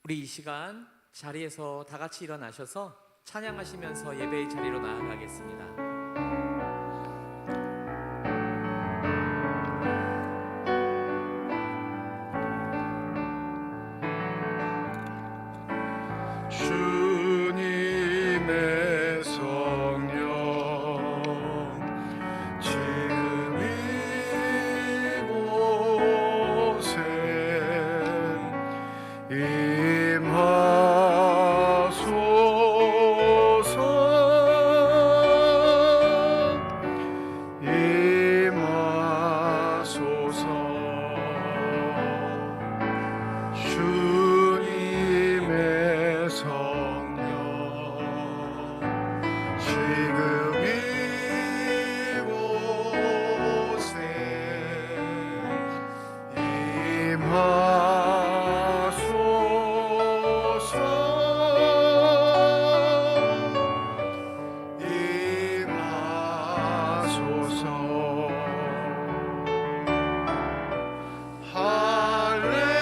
우리 이 시간 자리에서 다 같이 일어나셔서 찬양하시면서 예배의 자리로 나아가겠습니다. 주님의 성령 지금 이곳에 임하소서. 주님의 성령 지금 이곳에 임하소서. 할렐루야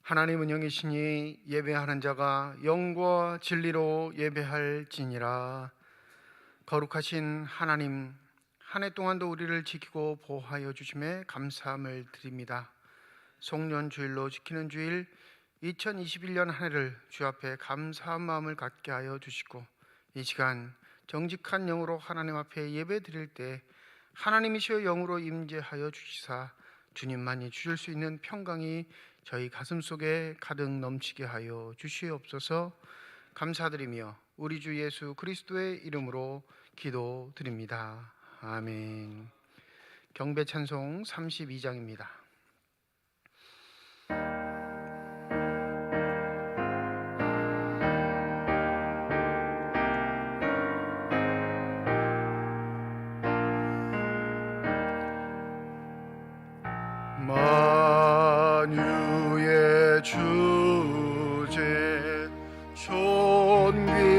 하나님은 영이시니 예배하는 자가 영과 진리로 예배할지니라. 거룩하신 하나님, 한 해 동안도 우리를 지키고 보호하여 주심에 감사함을 드립니다. 송년 주일로 지키는 주일 2021년 한 해를 주 앞에 감사한 마음을 갖게 하여 주시고, 이 시간 정직한 영으로 하나님 앞에 예배 드릴 때 하나님이시여 영으로 임재하여 주시사 주님만이 주실 수 있는 평강이 저희 가슴 속에 가득 넘치게 하여 주시옵소서. 감사드리며 우리 주 예수 그리스도의 이름으로 기도드립니다. 아멘. 경배 찬송 32장입니다. 만유의 주제 존귀하신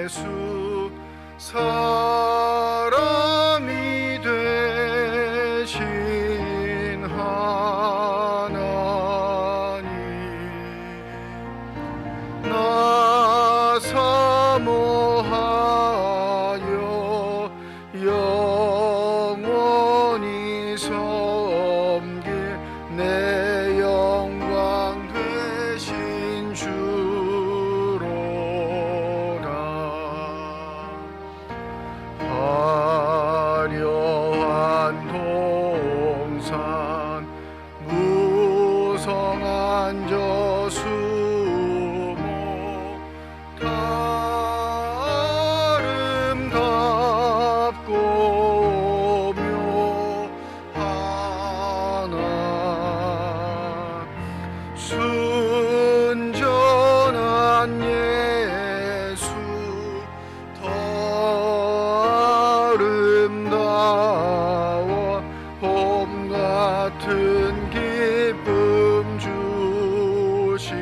예수, 사람이 되신 하나님, 나 사모하여 영원히 섬길 내 영광 되신 주로라. 화려한 동산 무성한 저수목 아름답고 묘하나 순전한 예수 더 아름다워 봄 같은 기쁨 주시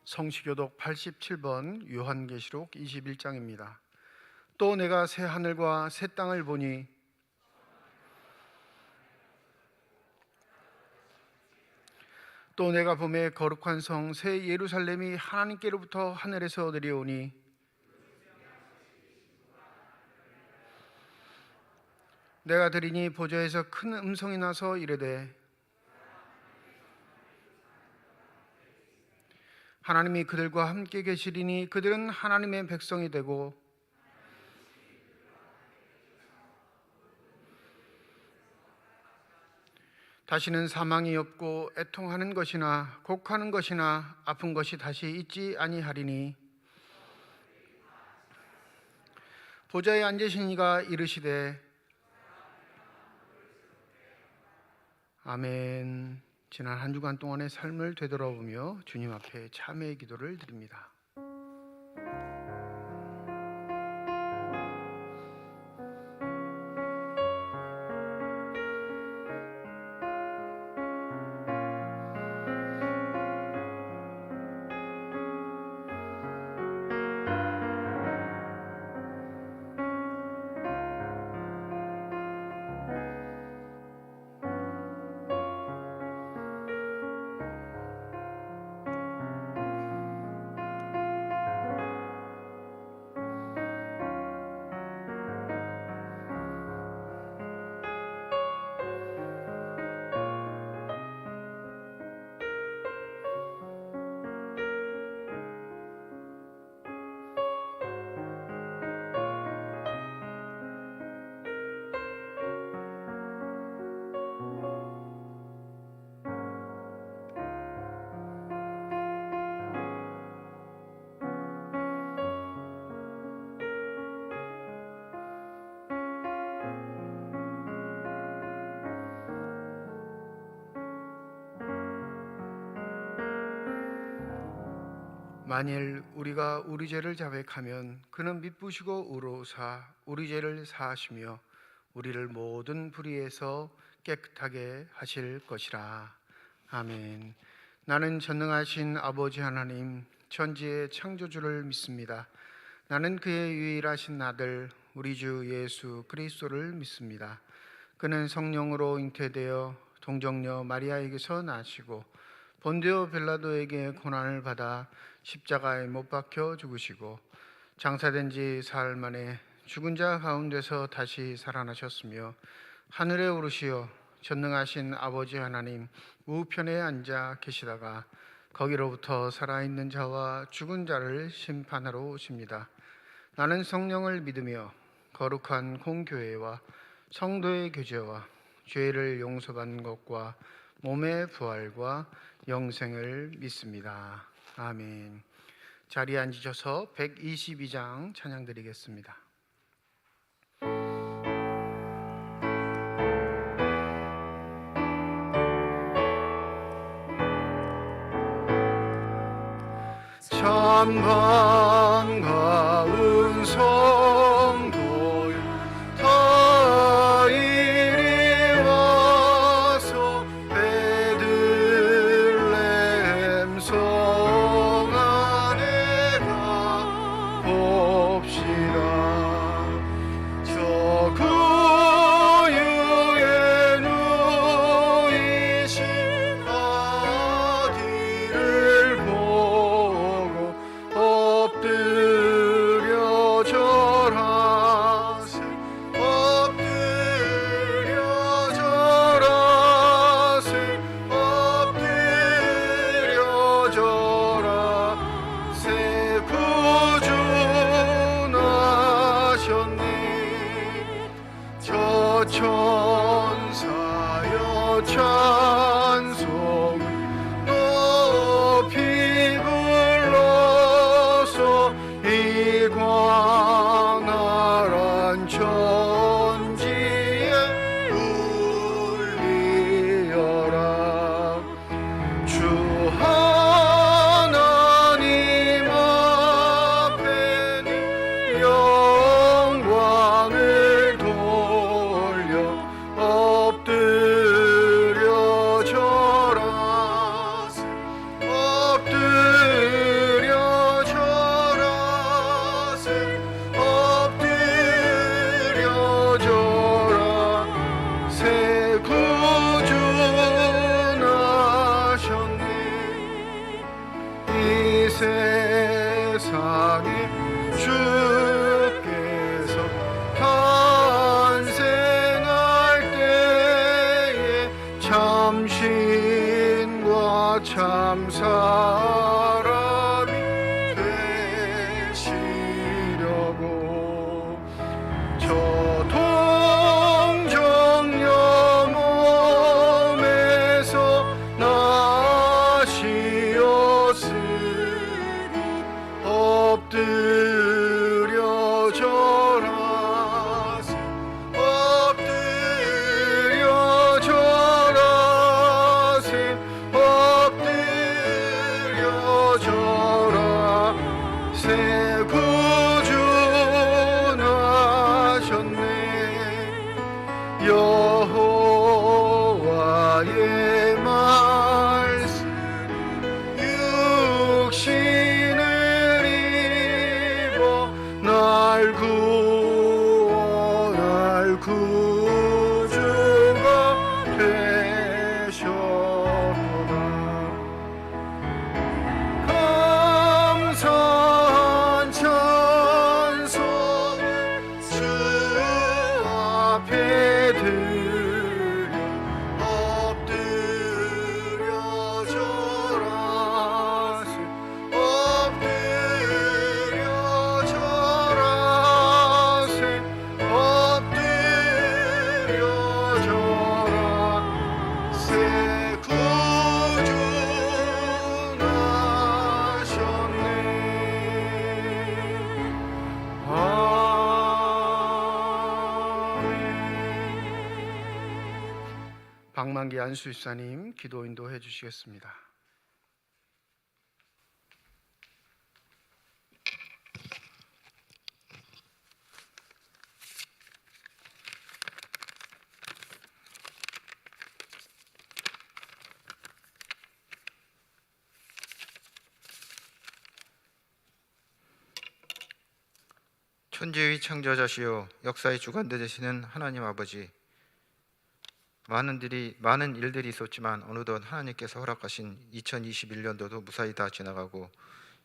성시교독 87번 요한계시록 21장입니다. 또 내가 새 하늘과 새 땅을 보니 또 내가 봄에 거룩한 성 새 예루살렘이 하나님께로부터 하늘에서 내려오니 내가 들으니 보좌에서 큰 음성이 나서 이르되 하나님이 그들과 함께 계시리니 그들은 하나님의 백성이 되고 다시는 사망이 없고 애통하는 것이나 곡하는 것이나 아픈 것이 다시 있지 아니하리니 보좌에 앉으신 이가 이르시되 아멘. 지난 한 주간 동안의 삶을 되돌아보며 주님 앞에 참회의 기도를 드립니다. 만일 우리가 우리 죄를 자백하면 그는 미쁘시고 의로우사 우리 죄를 사하시며 우리를 모든 불의에서 깨끗하게 하실 것이라. 아멘. 나는 전능하신 아버지 하나님 천지의 창조주를 믿습니다. 나는 그의 유일하신 아들 우리 주 예수 그리스도를 믿습니다. 그는 성령으로 잉태되어 동정녀 마리아에게서 나시고 본디오 빌라도에게 고난을 받아 십자가에 못 박혀 죽으시고 장사된 지 사흘 만에 죽은 자 가운데서 다시 살아나셨으며 하늘에 오르시어 전능하신 아버지 하나님 우편에 앉아 계시다가 거기로부터 살아있는 자와 죽은 자를 심판하러 오십니다. 나는 성령을 믿으며 거룩한 공교회와 성도의 교제와 죄를 용서받는 것과 몸의 부활과 영생을 믿습니다. 아멘. 자리에 앉으셔서 122장 찬양 드리겠습니다. 참 반가운 성도여 다 이리 와서 베들레헴 성 안에 가봅시다. 저 구유에 누이신 아기를 보고 엎드려 저 세상에 주께서 탄생할 때에 참신과 참사람이 되시려고 저 동정녀 몸에서 나시었으니 엎드려 절하세 엎드려 절하세 엎드려 절하세 구준하셨네 여호와의 말씀 육신을 입어 날 구워 날 구주가 되셨도다 감사한 찬송을 주 앞에 드려 엎드려 절하세 엎드려 절하세 엎드려 절하세 구준하셨네 아멘. 박만기 안수집사님 기도 인도해 주시겠습니다. 천지의 창조자시요 역사의 주관자 되시는 하나님 아버지, 많은 일들이 있었지만 어느덧 하나님께서 허락하신 2021년도도 무사히 다 지나가고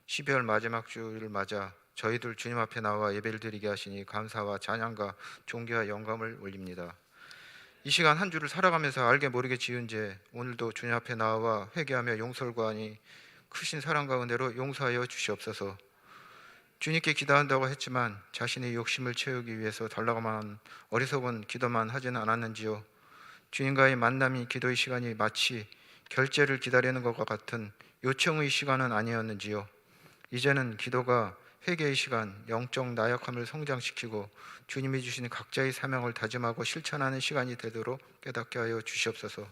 12월 마지막 주일을 맞아 저희들 주님 앞에 나와 예배를 드리게 하시니 감사와 찬양과 존귀와 영감을 올립니다. 이 시간 한 주를 살아가면서 알게 모르게 지은 죄, 오늘도 주님 앞에 나와 회개하며 용서를 구하니 크신 사랑과 은혜로 용서하여 주시옵소서. 주님께 기도한다고 했지만 자신의 욕심을 채우기 위해서 달라고만 어리석은 기도만 하지는 않았는지요. 주님과의 만남이 기도의 시간이 마치 결제를 기다리는 것과 같은 요청의 시간은 아니었는지요. 이제는 기도가 회개의 시간, 영적 나약함을 성장시키고 주님이 주신 각자의 사명을 다짐하고 실천하는 시간이 되도록 깨닫게 하여 주시옵소서.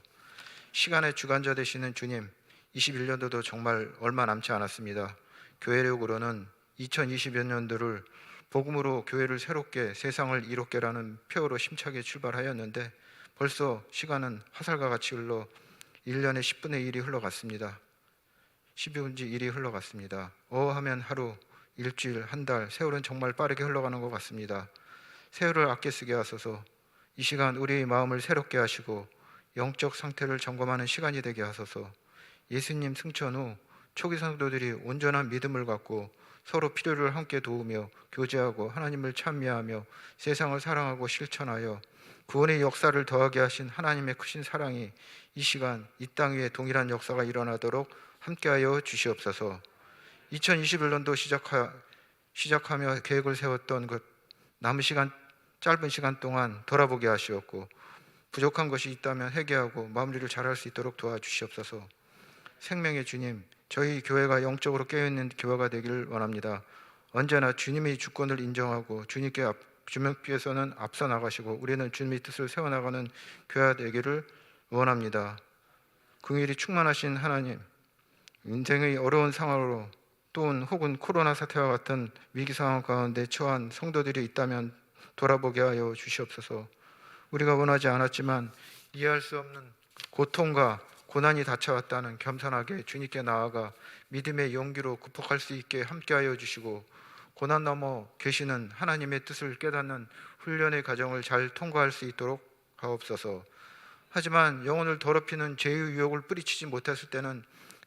시간의 주관자 되시는 주님, 21년도도 정말 얼마 남지 않았습니다. 교회력으로는 2020년도를 복음으로 교회를 새롭게 세상을 이롭게라는 표어로 힘차게 출발하였는데 벌써 시간은 화살과 같이 흘러 1년의 10분의 1이 흘러갔습니다. 12분의 1이 흘러갔습니다. 하면 하루, 일주일, 한 달, 세월은 정말 빠르게 흘러가는 것 같습니다. 세월을 아껴 쓰게 하소서. 이 시간 우리의 마음을 새롭게 하시고 영적 상태를 점검하는 시간이 되게 하소서. 예수님 승천 후 초기 성도들이 온전한 믿음을 갖고 서로 필요를 함께 도우며 교제하고 하나님을 찬미하며 세상을 사랑하고 실천하여 구원의 역사를 더하게 하신 하나님의 크신 사랑이 이 시간 이 땅 위에 동일한 역사가 일어나도록 함께하여 주시옵소서. 2021년도 시작하며 계획을 세웠던 그 남은 시간, 짧은 시간 동안 돌아보게 하시옵고 부족한 것이 있다면 회개하고 마무리를 잘할 수 있도록 도와주시옵소서. 생명의 주님, 저희 교회가 영적으로 깨어있는 교회가 되기를 원합니다. 언제나 주님의 주권을 인정하고 주님께서는 앞서 나가시고 우리는 주님의 뜻을 세워나가는 교회가 되기를 원합니다. 긍휼이 충만하신 하나님, 인생의 어려운 상황으로 또는 혹은 코로나 사태와 같은 위기 상황 가운데 처한 성도들이 있다면 돌아보게 하여 주시옵소서. 우리가 원하지 않았지만 이해할 수 없는 고통과 고난이 닥쳐왔다는 겸손하게 주님께 나아가 믿음의 용기로 극복할 수 있게 함께하여 주시고 고난 넘어 계시는 하나님의 뜻을 깨닫는 훈련의 과정을 잘 통과할 수 있도록 하옵소서. 하지만 영혼을 더럽히는 죄의 유혹을 뿌리치지 못했을 때는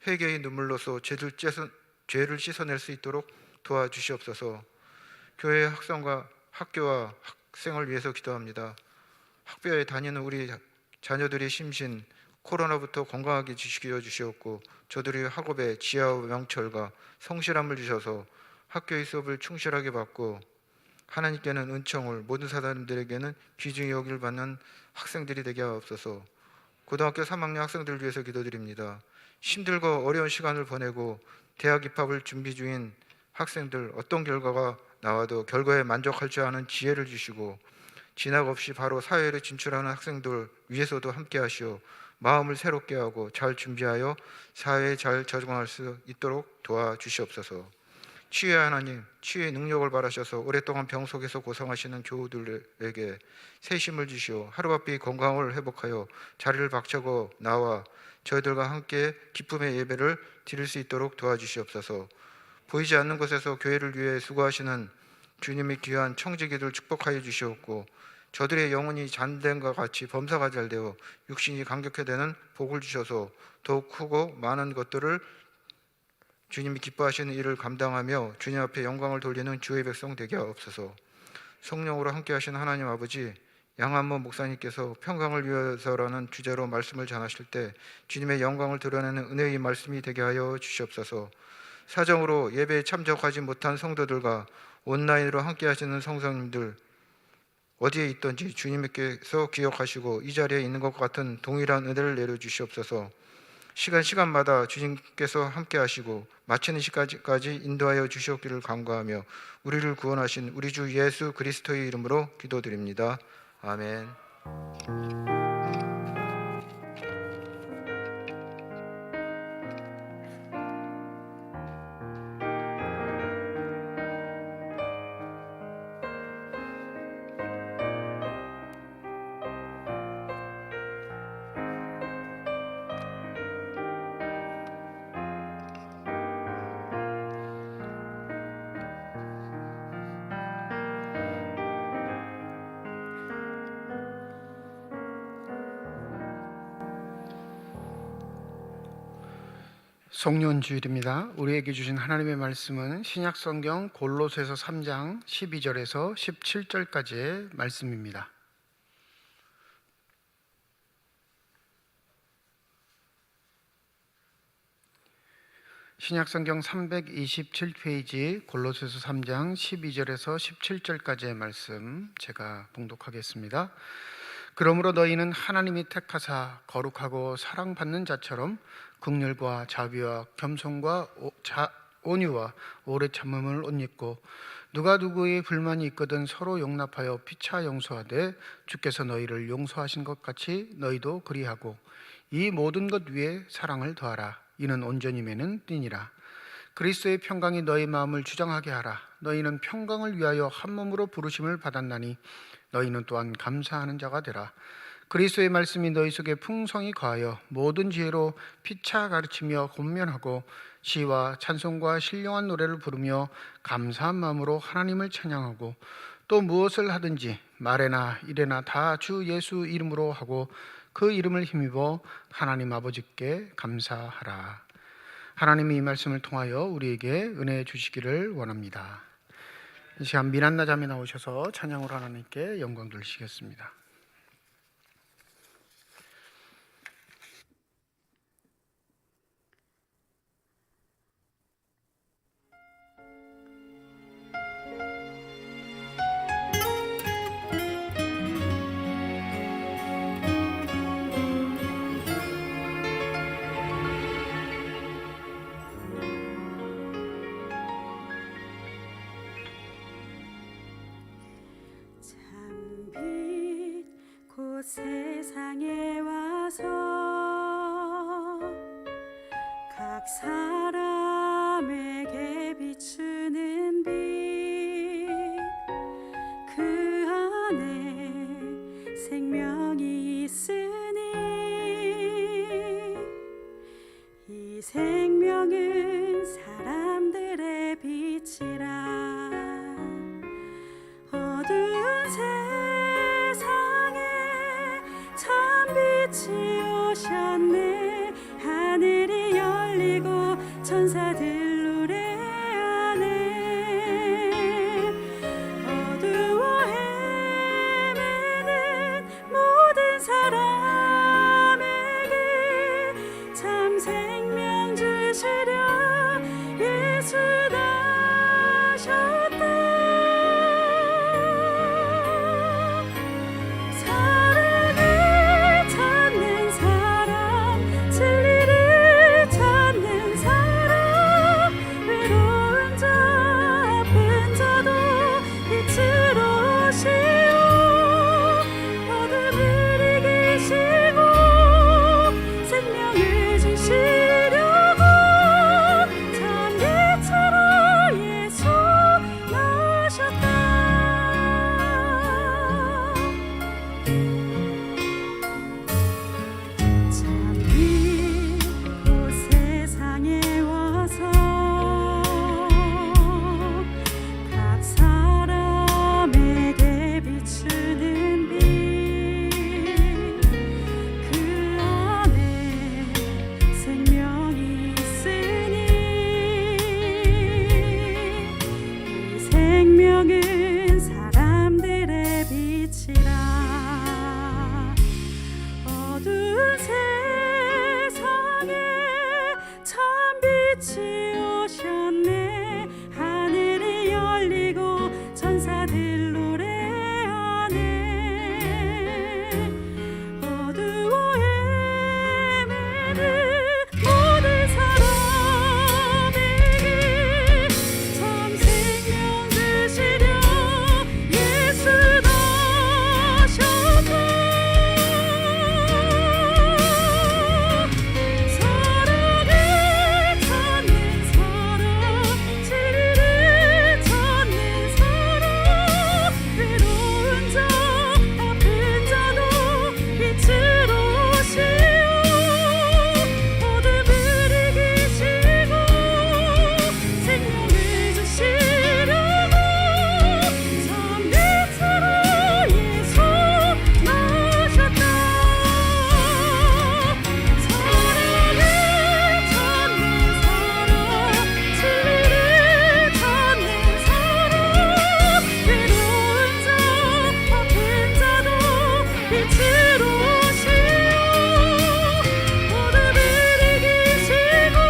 회개의 눈물로서 죄를 죄를 씻어낼 수 있도록 도와주시옵소서. 교회 학교와 학생을 위해서 기도합니다. 학교에 다니는 우리 자녀들이 심신 코로나부터 건강하게 지키어 주시옵고, 저들이 학업에 지혜와 명철과 성실함을 주셔서 학교의 수업을 충실하게 받고 하나님께는 은총을, 모든 사람들에게는 귀중히 여길 받는 학생들이 되게 하옵소서. 고등학교 3학년 학생들을 위해서 기도드립니다. 힘들고 어려운 시간을 보내고 대학 입학을 준비 중인 학생들, 어떤 결과가 나와도 결과에 만족할 줄 아는 지혜를 주시고, 진학 없이 바로 사회로 진출하는 학생들 위해서도 함께 하시오. 마음을 새롭게 하고 잘 준비하여 사회에 잘 적응할 수 있도록 도와주시옵소서. 치유의 하나님, 치유의 능력을 바라셔서 오랫동안 병 속에서 고생하시는 교우들에게 새 힘을 주시오. 하루바삐 건강을 회복하여 자리를 박차고 나와 저희들과 함께 기쁨의 예배를 드릴 수 있도록 도와주시옵소서. 보이지 않는 곳에서 교회를 위해 수고하시는 주님의 귀한 청지기들 축복하여 주시옵고, 저들의 영혼이 잔됨과 같이 범사가 잘 되어 육신이 강격해 되는 복을 주셔서 더욱 크고 많은 것들을 주님이 기뻐하시는 일을 감당하며 주님 앞에 영광을 돌리는 주의 백성 되게 하옵소서. 성령으로 함께 하시는 하나님 아버지, 양한모 목사님께서 평강을 위해서라는 주제로 말씀을 전하실 때 주님의 영광을 드러내는 은혜의 말씀이 되게 하여 주시옵소서. 사정으로 예배에 참석하지 못한 성도들과 온라인으로 함께 하시는 성도님들 어디에 있든지 주님께서 기억하시고 이 자리에 있는 것과 같은 동일한 은혜를 내려주시옵소서. 시간마다 주님께서 함께 하시고 마치는 시까지 인도하여 주시옵기를 간구하며 우리를 구원하신 우리 주 예수 그리스도의 이름으로 기도드립니다. 아멘. 송년주일입니다. 우리에게 주신 하나님의 말씀은 신약성경 골로새서 3장 12절에서 17절까지의 말씀입니다. 신약성경 327페이지 골로새서 3장 12절에서 17절까지의 말씀 제가 봉독하겠습니다. 그러므로 너희는 하나님이 택하사 거룩하고 사랑받는 자처럼 긍휼과 자비와 겸손과 온유와 오래 참음을 옷 입고 누가 누구의 불만이 있거든 서로 용납하여 피차 용서하되 주께서 너희를 용서하신 것 같이 너희도 그리하고 이 모든 것 위에 사랑을 더하라. 이는 온전히 매는 띠니라. 그리스도의 평강이 너희 마음을 주장하게 하라. 너희는 평강을 위하여 한 몸으로 부르심을 받았나니 너희는 또한 감사하는 자가 되라. 그리스도의 말씀이 너희 속에 풍성히 거하여 모든 지혜로 피차 가르치며 권면하고 시와 찬송과 신령한 노래를 부르며 감사한 마음으로 하나님을 찬양하고 또 무엇을 하든지 말에나 일에나 다 주 예수 이름으로 하고 그 이름을 힘입어 하나님 아버지께 감사하라. 하나님이 이 말씀을 통하여 우리에게 은혜 주시기를 원합니다. 이 시간 미난나 자매 나오셔서 찬양으로 하나님께 영광 돌리시겠습니다. 참빛 곧 세상에 와서 각 사람에게 비추는 빛 그 안에 생명이 있으니 이 생명은 사람들의 빛이라. 어두운 세상에 참빛이 오셨네. 하늘이 열리고 천사들 노래 예수 나셨다. 사랑을 찾는 사람, 진리를 찾는 사람, 외로운 자 아픈 자도 빛으로 오시오. 어둠을 이기시고 생명을 주시려고 참빛으로 예수 나셨다. 참빛 곧 세상에 와서 각 사람에게 비추는 빛, 그 안에 생명이 있으니 이 생명은 사람들의 빛이라. 어두운 세상에 참 빛이 오셨네. 하늘이 열리고 천사들 노래하네. 어두워 헤매는 모든 사람에게 참 생명 주시려 예수 나셨다. 사랑을 찾는 사람, 진리를 찾는 사람, 외로운 자 아픈 자도 빛으로 오시오. 어둠을 이기시고 생명을 주시려고 참빛으로 예수 나셨다. 사랑을 찾는 사람, 진리를 찾는 사람, 외로운 자 아픈 자도 빛으로 오시오. 어둠을 이기시고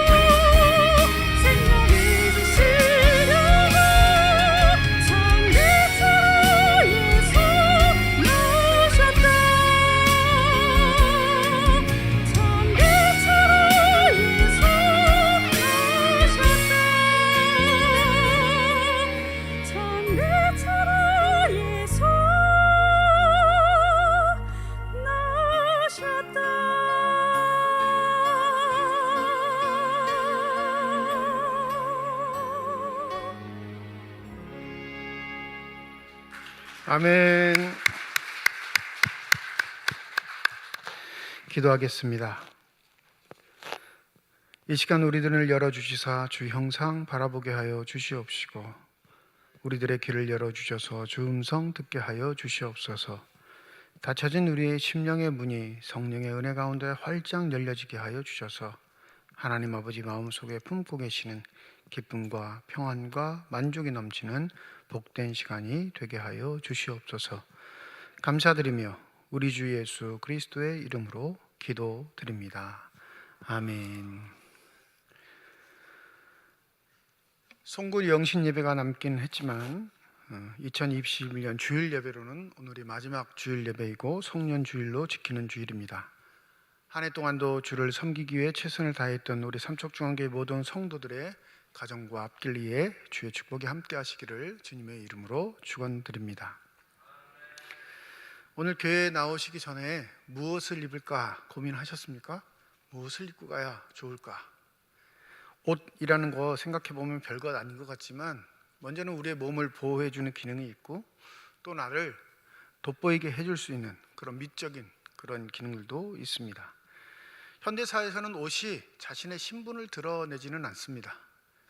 생명을 주시려고 참빛으로 예수 나셨다. 참빛으로 예수 나셨다. 참빛으로 예수 나셨다. 아멘. 기도하겠습니다. 이 시간 우리들을 열어주시사 주 형상 바라보게 하여 주시옵시고 우리들의 귀를 열어주셔서 주 음성 듣게 하여 주시옵소서. 닫혀진 우리의 심령의 문이 성령의 은혜 가운데 활짝 열려지게 하여 주셔서 하나님 아버지 마음속에 품고 계시는 기쁨과 평안과 만족이 넘치는 복된 시간이 되게 하여 주시옵소서. 감사드리며 우리 주 예수 그리스도의 이름으로 기도드립니다. 아멘. 송구 영신 예배가 남긴 했지만 2021년 주일 예배로는 오늘이 마지막 주일 예배이고 송년 주일로 지키는 주일입니다. 한 해 동안도 주를 섬기기 위해 최선을 다했던 우리 삼척중앙교회 모든 성도들의 가정과 앞길리에 주의 축복이 함께 하시기를 주님의 이름으로 축원드립니다. 오늘 교회에 나오시기 전에 무엇을 입을까 고민하셨습니까? 무엇을 입고 가야 좋을까? 옷이라는 거 생각해 보면 별것 아닌 것 같지만 먼저는 우리의 몸을 보호해 주는 기능이 있고 또 나를 돋보이게 해줄 수 있는 그런 미적인 그런 기능들도 있습니다. 현대사회에서는 옷이 자신의 신분을 드러내지는 않습니다.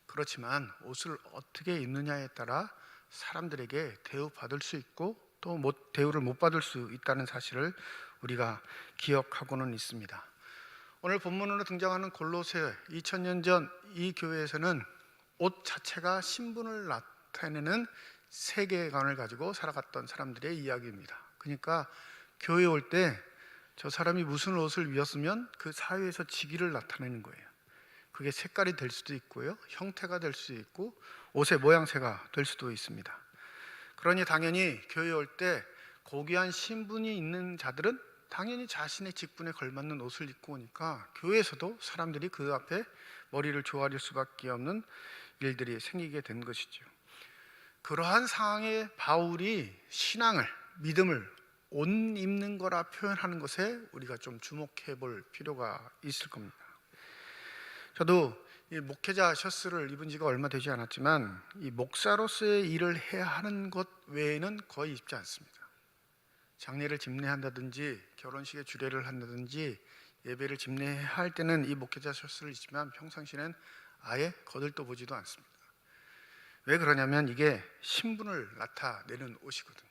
그렇지만 옷을 어떻게 입느냐에 따라 사람들에게 대우받을 수 있고 또 대우를 못 받을 수 있다는 사실을 우리가 기억하고는 있습니다. 오늘 본문으로 등장하는 골로새 2000년 전 이 교회에서는 옷 자체가 신분을 나타내는 세계관을 가지고 살아갔던 사람들의 이야기입니다. 그러니까 교회에 올 때 저 사람이 무슨 옷을 입었으면 그 사회에서 직위를 나타내는 거예요. 그게 색깔이 될 수도 있고요, 형태가 될 수도 있고 옷의 모양새가 될 수도 있습니다. 그러니 당연히 교회에 올 때 고귀한 신분이 있는 자들은 당연히 자신의 직분에 걸맞는 옷을 입고 오니까 교회에서도 사람들이 그 앞에 머리를 조아릴 수밖에 없는 일들이 생기게 된 것이죠. 그러한 상황에 바울이 신앙을, 믿음을 옷 입는 거라 표현하는 것에 우리가 좀 주목해 볼 필요가 있을 겁니다. 저도 이 목회자 셔츠를 입은 지가 얼마 되지 않았지만 이 목사로서의 일을 해야 하는 것 외에는 거의 입지 않습니다. 장례를 집례한다든지 결혼식에 주례를 한다든지 예배를 집례해야 할 때는 이 목회자 셔츠를 입지만 평상시에는 아예 거들떠 보지도 않습니다. 왜 그러냐면 이게 신분을 나타내는 옷이거든요.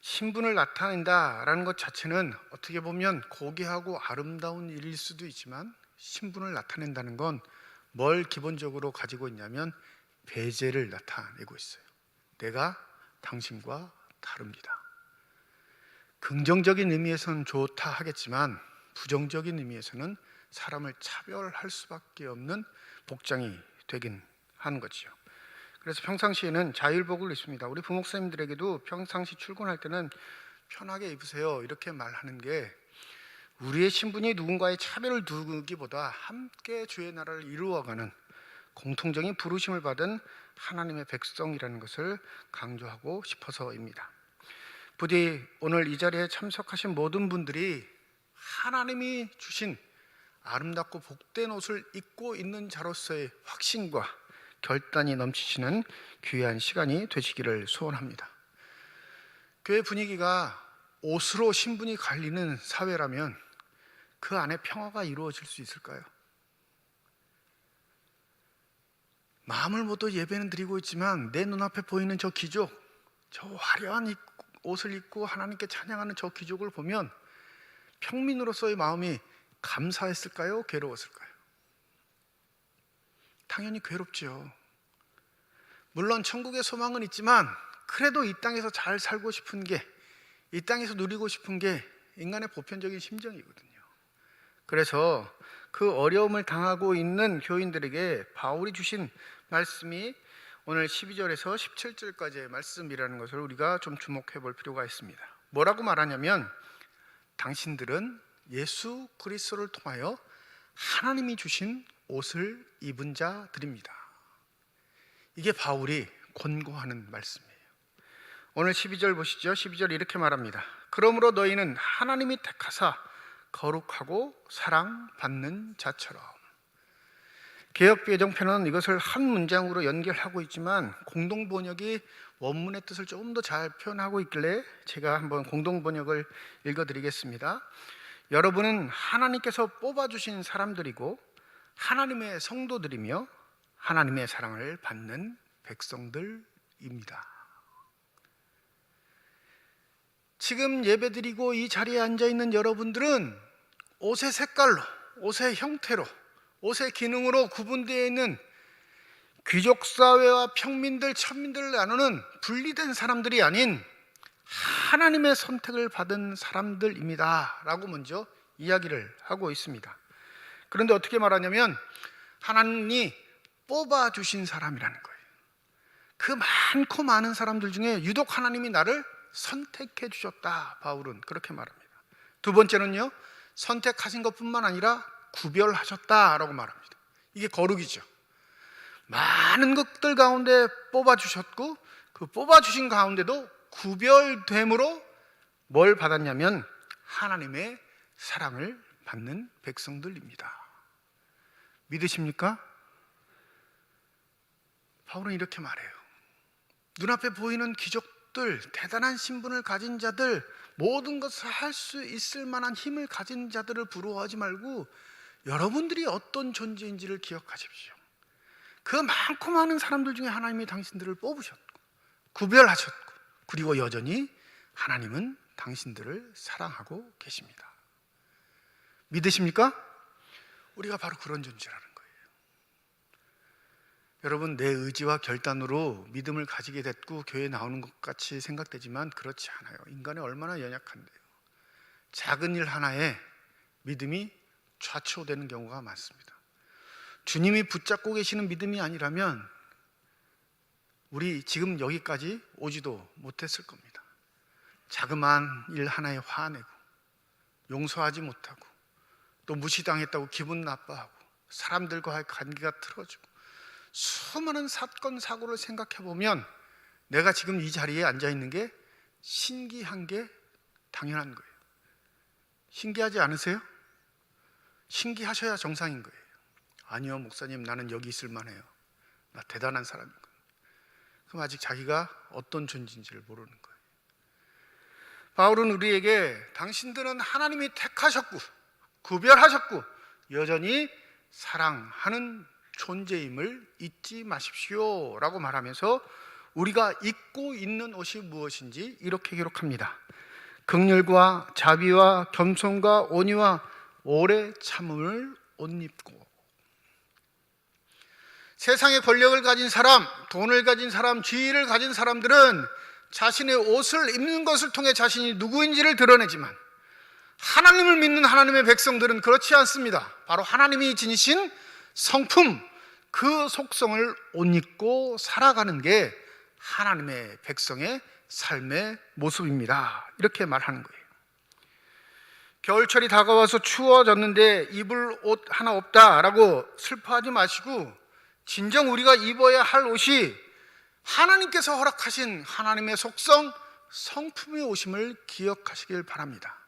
신분을 나타낸다라는 것 자체는 어떻게 보면 고귀하고 아름다운 일일 수도 있지만 신분을 나타낸다는 건 뭘 기본적으로 가지고 있냐면 배제를 나타내고 있어요. 내가 당신과 다릅니다. 긍정적인 의미에서는 좋다 하겠지만 부정적인 의미에서는 사람을 차별할 수밖에 없는 복장이 되긴 하는 거지요. 그래서 평상시에는 자율복을 입습니다. 우리 부목사님들에게도 평상시 출근할 때는 편하게 입으세요 이렇게 말하는 게 우리의 신분이 누군가의 차별을 두기보다 함께 주의 나라를 이루어가는 공통적인 부르심을 받은 하나님의 백성이라는 것을 강조하고 싶어서입니다. 부디 오늘 이 자리에 참석하신 모든 분들이 하나님이 주신 아름답고 복된 옷을 입고 있는 자로서의 확신과 결단이 넘치시는 귀한 시간이 되시기를 소원합니다. 교회 분위기가 옷으로 신분이 갈리는 사회라면 그 안에 평화가 이루어질 수 있을까요? 마음을 먹고 예배는 드리고 있지만 내 눈앞에 보이는 저 기족, 저 화려한 옷을 입고 하나님께 찬양하는 저 기족을 보면 평민으로서의 마음이 감사했을까요? 괴로웠을까요? 당연히 괴롭죠. 물론 천국의 소망은 있지만 그래도 이 땅에서 잘 살고 싶은 게, 이 땅에서 누리고 싶은 게 인간의 보편적인 심정이거든요. 그래서 그 어려움을 당하고 있는 교인들에게 바울이 주신 말씀이 오늘 12절에서 17절까지의 말씀이라는 것을 우리가 좀 주목해 볼 필요가 있습니다. 뭐라고 말하냐면 당신들은 예수 그리스도를 통하여 하나님이 주신 옷을 입은 자들입니다. 이게 바울이 권고하는 말씀이에요. 오늘 12절 보시죠. 12절 이렇게 말합니다. 그러므로 너희는 하나님이 택하사 거룩하고 사랑받는 자처럼. 개역개정편은 이것을 한 문장으로 연결하고 있지만 공동번역이 원문의 뜻을 조금 더 잘 표현하고 있길래 제가 한번 공동번역을 읽어드리겠습니다. 여러분은 하나님께서 뽑아주신 사람들이고 하나님의 성도들이며 하나님의 사랑을 받는 백성들입니다. 지금 예배드리고 이 자리에 앉아있는 여러분들은 옷의 색깔로, 옷의 형태로, 옷의 기능으로 구분되어 있는 귀족사회와 평민들, 천민들을 나누는 분리된 사람들이 아닌 하나님의 선택을 받은 사람들입니다 라고 먼저 이야기를 하고 있습니다. 그런데 어떻게 말하냐면 하나님이 뽑아주신 사람이라는 거예요. 그 많고 많은 사람들 중에 유독 하나님이 나를 선택해 주셨다, 바울은 그렇게 말합니다. 두 번째는요, 선택하신 것뿐만 아니라 구별하셨다라고 말합니다. 이게 거룩이죠. 많은 것들 가운데 뽑아주셨고 그 뽑아주신 가운데도 구별됨으로 뭘 받았냐면 하나님의 사랑을 받는 백성들입니다. 믿으십니까? 바울은 이렇게 말해요. 눈앞에 보이는 기적들, 대단한 신분을 가진 자들, 모든 것을 할 수 있을 만한 힘을 가진 자들을 부러워하지 말고 여러분들이 어떤 존재인지를 기억하십시오. 그 많고 많은 사람들 중에 하나님이 당신들을 뽑으셨고 구별하셨고 그리고 여전히 하나님은 당신들을 사랑하고 계십니다. 믿으십니까? 우리가 바로 그런 존재라는 거예요. 여러분, 내 의지와 결단으로 믿음을 가지게 됐고 교회에 나오는 것 같이 생각되지만 그렇지 않아요. 인간이 얼마나 연약한데요. 작은 일 하나에 믿음이 좌초되는 경우가 많습니다. 주님이 붙잡고 계시는 믿음이 아니라면 우리 지금 여기까지 오지도 못했을 겁니다. 자그마한 일 하나에 화내고 용서하지 못하고 또 무시당했다고 기분 나빠하고 사람들과의 관계가 틀어지고 수많은 사건 사고를 생각해 보면 내가 지금 이 자리에 앉아 있는 게 신기한 게 당연한 거예요. 신기하지 않으세요? 신기하셔야 정상인 거예요. 아니요, 목사님, 나는 여기 있을 만해요. 나 대단한 사람이거든요. 그럼 아직 자기가 어떤 존재인지를 모르는 거예요. 바울은 우리에게 당신들은 하나님이 택하셨고 구별하셨고 여전히 사랑하는 존재임을 잊지 마십시오 라고 말하면서 우리가 입고 있는 옷이 무엇인지 이렇게 기록합니다. 긍휼과 자비와 겸손과 온유와 오래 참음을 옷 입고. 세상의 권력을 가진 사람, 돈을 가진 사람, 지위를 가진 사람들은 자신의 옷을 입는 것을 통해 자신이 누구인지를 드러내지만 하나님을 믿는 하나님의 백성들은 그렇지 않습니다. 바로 하나님이 지니신 성품, 그 속성을 옷 입고 살아가는 게 하나님의 백성의 삶의 모습입니다. 이렇게 말하는 거예요. 겨울철이 다가와서 추워졌는데 입을 옷 하나 없다라고 슬퍼하지 마시고 진정 우리가 입어야 할 옷이 하나님께서 허락하신 하나님의 속성, 성품의 오심을 기억하시길 바랍니다.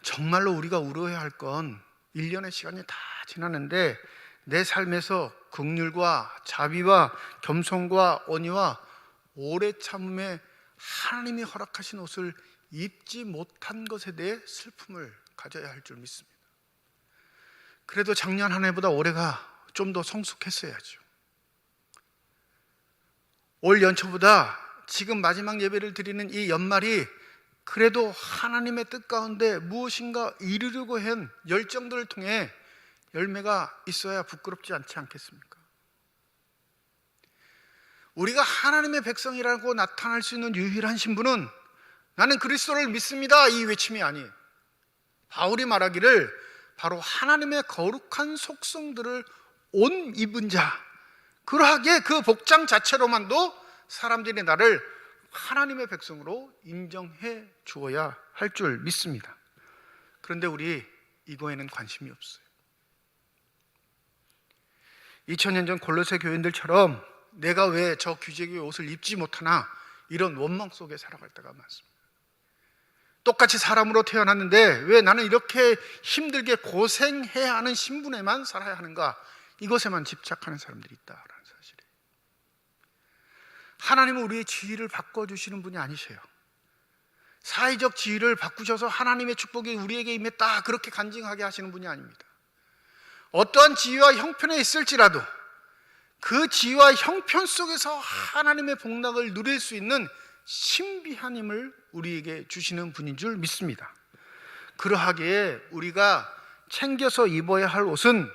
정말로 우리가 울어야 할 건 1년의 시간이 다 지났는데 내 삶에서 긍휼과 자비와 겸손과 온유와 오래 참음에 하나님이 허락하신 옷을 입지 못한 것에 대해 슬픔을 가져야 할 줄 믿습니다. 그래도 작년 한 해보다 올해가 좀 더 성숙했어야죠. 올 연초보다 지금 마지막 예배를 드리는 이 연말이 그래도 하나님의 뜻 가운데 무엇인가 이루려고 한 열정들을 통해 열매가 있어야 부끄럽지 않지 않겠습니까? 우리가 하나님의 백성이라고 나타날 수 있는 유일한 신분은 나는 그리스도를 믿습니다 이 외침이 아니에요. 바울이 말하기를 바로 하나님의 거룩한 속성들을 옷 입은 자, 그러하게 그 복장 자체로만도 사람들이 나를 하나님의 백성으로 인정해 주어야 할 줄 믿습니다. 그런데 우리 이거에는 관심이 없어요. 2000년 전 골로새 교인들처럼 내가 왜 저 규제교의 옷을 입지 못하나 이런 원망 속에 살아갈 때가 많습니다. 똑같이 사람으로 태어났는데 왜 나는 이렇게 힘들게 고생해야 하는 신분에만 살아야 하는가, 이것에만 집착하는 사람들이 있다라는 사실이에요. 하나님은 우리의 지위를 바꿔주시는 분이 아니세요. 사회적 지위를 바꾸셔서 하나님의 축복이 우리에게 임했다 그렇게 간증하게 하시는 분이 아닙니다. 어떠한 지위와 형편에 있을지라도 그 지위와 형편 속에서 하나님의 복락을 누릴 수 있는 신비한 힘을 우리에게 주시는 분인 줄 믿습니다. 그러하기에 우리가 챙겨서 입어야 할 옷은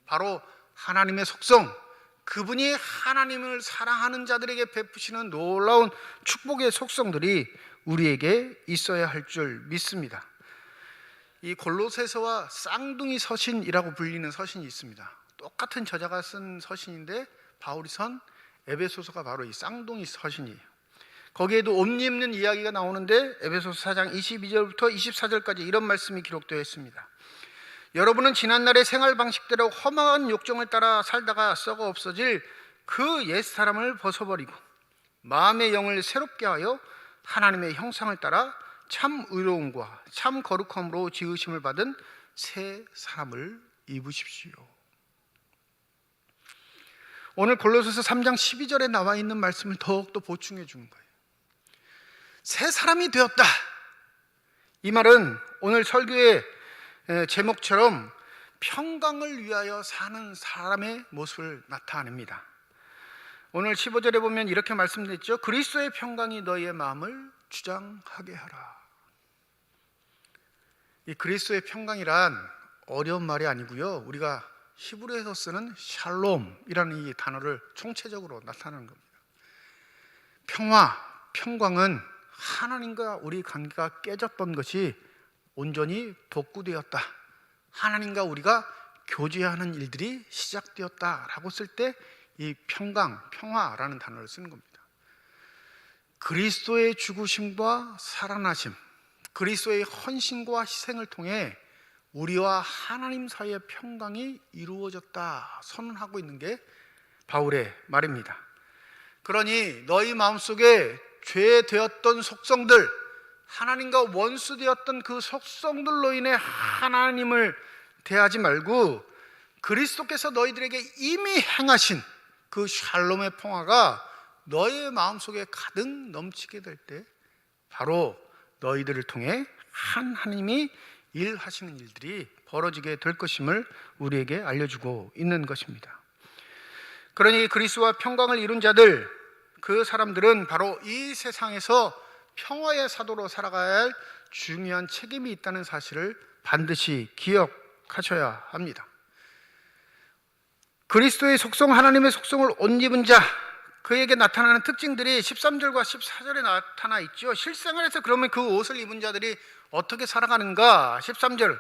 바로 하나님의 속성, 그분이 하나님을 사랑하는 자들에게 베푸시는 놀라운 축복의 속성들이 우리에게 있어야 할 줄 믿습니다. 이 골로새서와 쌍둥이 서신이라고 불리는 서신이 있습니다. 똑같은 저자가 쓴 서신인데 바울이 선 에베소서가 바로 이 쌍둥이 서신이에요. 거기에도 옷 입는 이야기가 나오는데 에베소서 4장 22절부터 24절까지 이런 말씀이 기록되어 있습니다. 여러분은 지난날의 생활 방식대로 험한 욕정을 따라 살다가 썩어 없어질 그 옛사람을 벗어버리고 마음의 영을 새롭게 하여 하나님의 형상을 따라 참 의로움과 참 거룩함으로 지으심을 받은 새 사람을 입으십시오. 오늘 골로새서 3장 12절에 나와 있는 말씀을 더욱더 보충해 주는 거예요. 새 사람이 되었다. 이 말은 오늘 설교의 제목처럼 평강을 위하여 사는 사람의 모습을 나타냅니다. 오늘 15절에 보면 이렇게 말씀드렸죠. 그리스도의 평강이 너희의 마음을 주장하게 하라. 이 그리스도의 평강이란 어려운 말이 아니고요, 우리가 히브리어에서 쓰는 샬롬이라는 이 단어를 총체적으로 나타내는 겁니다. 평화, 평강은 하나님과 우리 관계가 깨졌던 것이 온전히 복구되었다. 하나님과 우리가 교제하는 일들이 시작되었다라고 쓸 때 이 평강, 평화라는 단어를 쓰는 겁니다. 그리스도의 죽으심과 살아나심, 그리스도의 헌신과 희생을 통해 우리와 하나님 사이의 평강이 이루어졌다 선언하고 있는 게 바울의 말입니다. 그러니 너희 마음속에 죄되었던 속성들, 하나님과 원수되었던 그 속성들로 인해 하나님을 대하지 말고 그리스도께서 너희들에게 이미 행하신 그 샬롬의 평화가 너희의 마음속에 가득 넘치게 될 때 바로 너희들을 통해 하나님이 일하시는 일들이 벌어지게 될 것임을 우리에게 알려주고 있는 것입니다. 그러니 그리스도와 평강을 이룬 자들, 그 사람들은 바로 이 세상에서 평화의 사도로 살아가야 할 중요한 책임이 있다는 사실을 반드시 기억하셔야 합니다. 그리스도의 속성, 하나님의 속성을 옷 입은 자, 그에게 나타나는 특징들이 13절과 14절에 나타나 있죠. 실생활에서 그러면 그 옷을 입은 자들이 어떻게 살아가는가? 13절,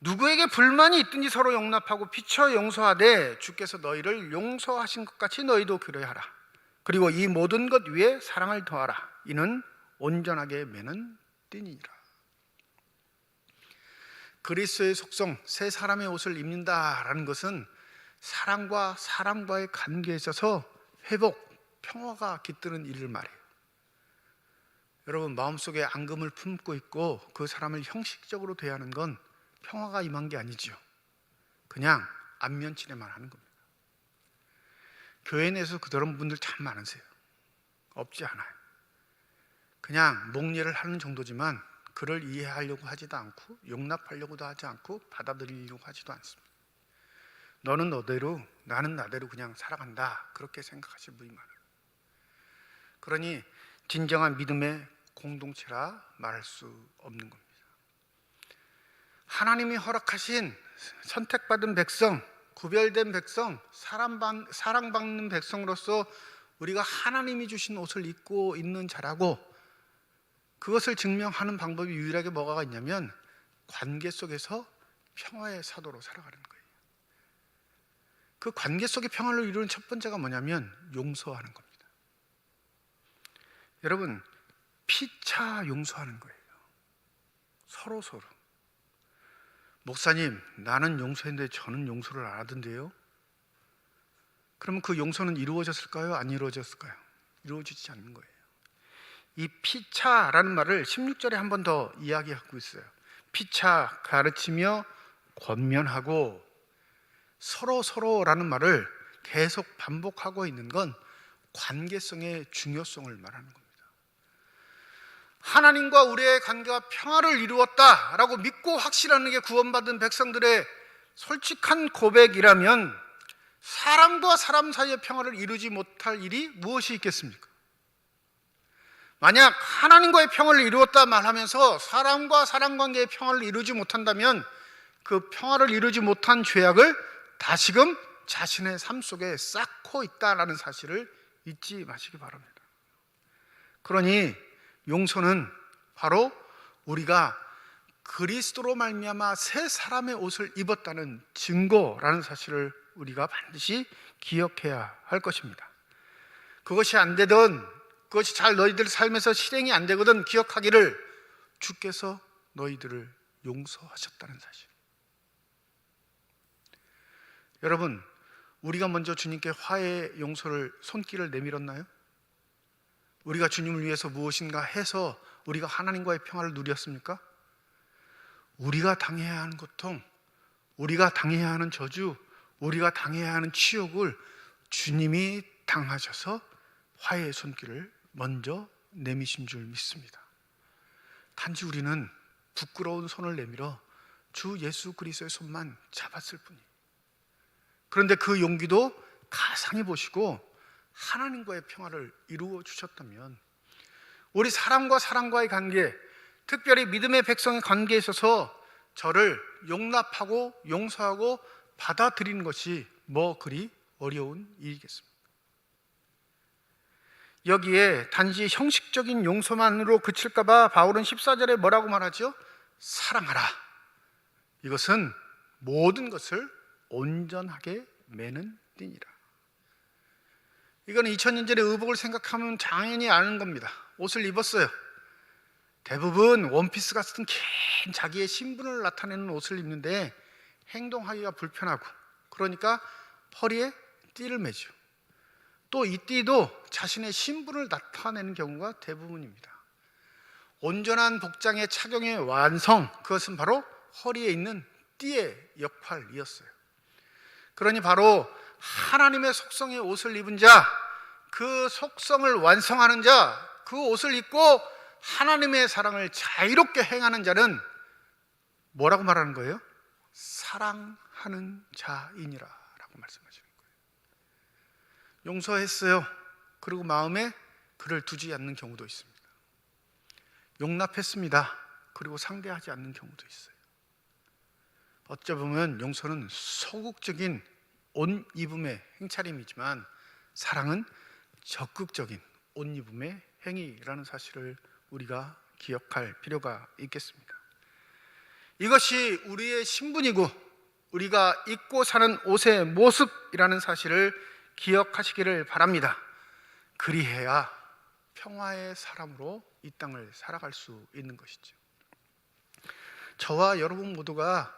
누구에게 불만이 있든지 서로 용납하고 피쳐 용서하되 주께서 너희를 용서하신 것 같이 너희도 그러하라. 그리고 이 모든 것 위에 사랑을 더하라. 이는 온전하게 매는 띠니라. 그리스도의 속성, 새 사람의 옷을 입는다라는 것은 사랑과 사람과의 관계에 있어서 회복, 평화가 깃드는 일을 말해요. 여러분, 마음속에 앙금을 품고 있고 그 사람을 형식적으로 대하는 건 평화가 임한 게 아니죠. 그냥 안면치레만 하는 겁니다. 교회 내에서 그런 분들 참 많으세요. 없지 않아요. 그냥 목례를 하는 정도지만 그를 이해하려고 하지도 않고 용납하려고도 하지 않고 받아들이려고 하지도 않습니다. 너는 너대로 나는 나대로 그냥 살아간다, 그렇게 생각하시는 분이 많아요. 그러니 진정한 믿음의 공동체라 말할 수 없는 겁니다. 하나님이 허락하신 선택받은 백성, 구별된 백성, 사랑받는 백성으로서 우리가 하나님이 주신 옷을 입고 있는 자라고, 그것을 증명하는 방법이 유일하게 뭐가 있냐면 관계 속에서 평화의 사도로 살아가는 거예요. 그 관계 속의 평화를 이루는 첫 번째가 뭐냐면 용서하는 겁니다. 여러분, 피차 용서하는 거예요. 서로. 목사님, 나는 용서했는데 저는 용서를 안 하던데요? 그러면 그 용서는 이루어졌을까요? 안 이루어졌을까요? 이루어지지 않는 거예요. 이 피차라는 말을 16절에 한 번 더 이야기하고 있어요. 피차, 가르치며 권면하고, 서로라는 말을 계속 반복하고 있는 건 관계성의 중요성을 말하는 겁니다. 하나님과 우리의 관계가 평화를 이루었다라고 믿고 확신하는 게 구원받은 백성들의 솔직한 고백이라면 사람과 사람 사이의 평화를 이루지 못할 일이 무엇이 있겠습니까? 만약 하나님과의 평화를 이루었다 말하면서 사람과 사람 관계의 평화를 이루지 못한다면 그 평화를 이루지 못한 죄악을 다시금 자신의 삶 속에 쌓고 있다는 사실을 잊지 마시기 바랍니다. 그러니 용서는 바로 우리가 그리스도로 말미암아 새 사람의 옷을 입었다는 증거라는 사실을 우리가 반드시 기억해야 할 것입니다. 그것이 안 되든, 그것이 잘 너희들 삶에서 실행이 안 되거든 기억하기를, 주께서 너희들을 용서하셨다는 사실. 여러분, 우리가 먼저 주님께 화해, 용서를 손길을 내밀었나요? 우리가 주님을 위해서 무엇인가 해서 우리가 하나님과의 평화를 누렸습니까? 우리가 당해야 하는 고통, 우리가 당해야 하는 저주, 우리가 당해야 하는 치욕을 주님이 당하셔서 화해의 손길을 먼저 내미신 줄 믿습니다. 단지 우리는 부끄러운 손을 내밀어 주 예수 그리스도의 손만 잡았을 뿐이에요. 그런데 그 용기도 가상히 보시고 하나님과의 평화를 이루어 주셨다면 우리 사람과 사람과의 관계, 특별히 믿음의 백성의 관계에 있어서 저를 용납하고 용서하고 받아들이는 것이 뭐 그리 어려운 일이겠습니까? 여기에 단지 형식적인 용서만으로 그칠까 봐 바울은 14절에 뭐라고 말하죠? 사랑하라. 이것은 모든 것을 온전하게 매는 띠니라. 이거는 2000년 전의 의복을 생각하면 당연히 아는 겁니다. 옷을 입었어요. 대부분 원피스 같은 긴 자기의 신분을 나타내는 옷을 입는데 행동하기가 불편하고, 그러니까 허리에 띠를 매죠. 또 이 띠도 자신의 신분을 나타내는 경우가 대부분입니다. 온전한 복장의 착용의 완성, 그것은 바로 허리에 있는 띠의 역할이었어요. 그러니 바로 하나님의 속성의 옷을 입은 자, 그 속성을 완성하는 자, 그 옷을 입고 하나님의 사랑을 자유롭게 행하는 자는 뭐라고 말하는 거예요? 사랑하는 자이니라 라고 말씀하시는 거예요. 용서했어요. 그리고 마음에 그를 두지 않는 경우도 있습니다. 용납했습니다. 그리고 상대하지 않는 경우도 있어요. 어찌 보면 용서는 소극적인 옷 입음의 행차림이지만 사랑은 적극적인 옷 입음의 행위라는 사실을 우리가 기억할 필요가 있겠습니다. 이것이 우리의 신분이고 우리가 입고 사는 옷의 모습이라는 사실을 기억하시기를 바랍니다. 그리해야 평화의 사람으로 이 땅을 살아갈 수 있는 것이죠. 저와 여러분 모두가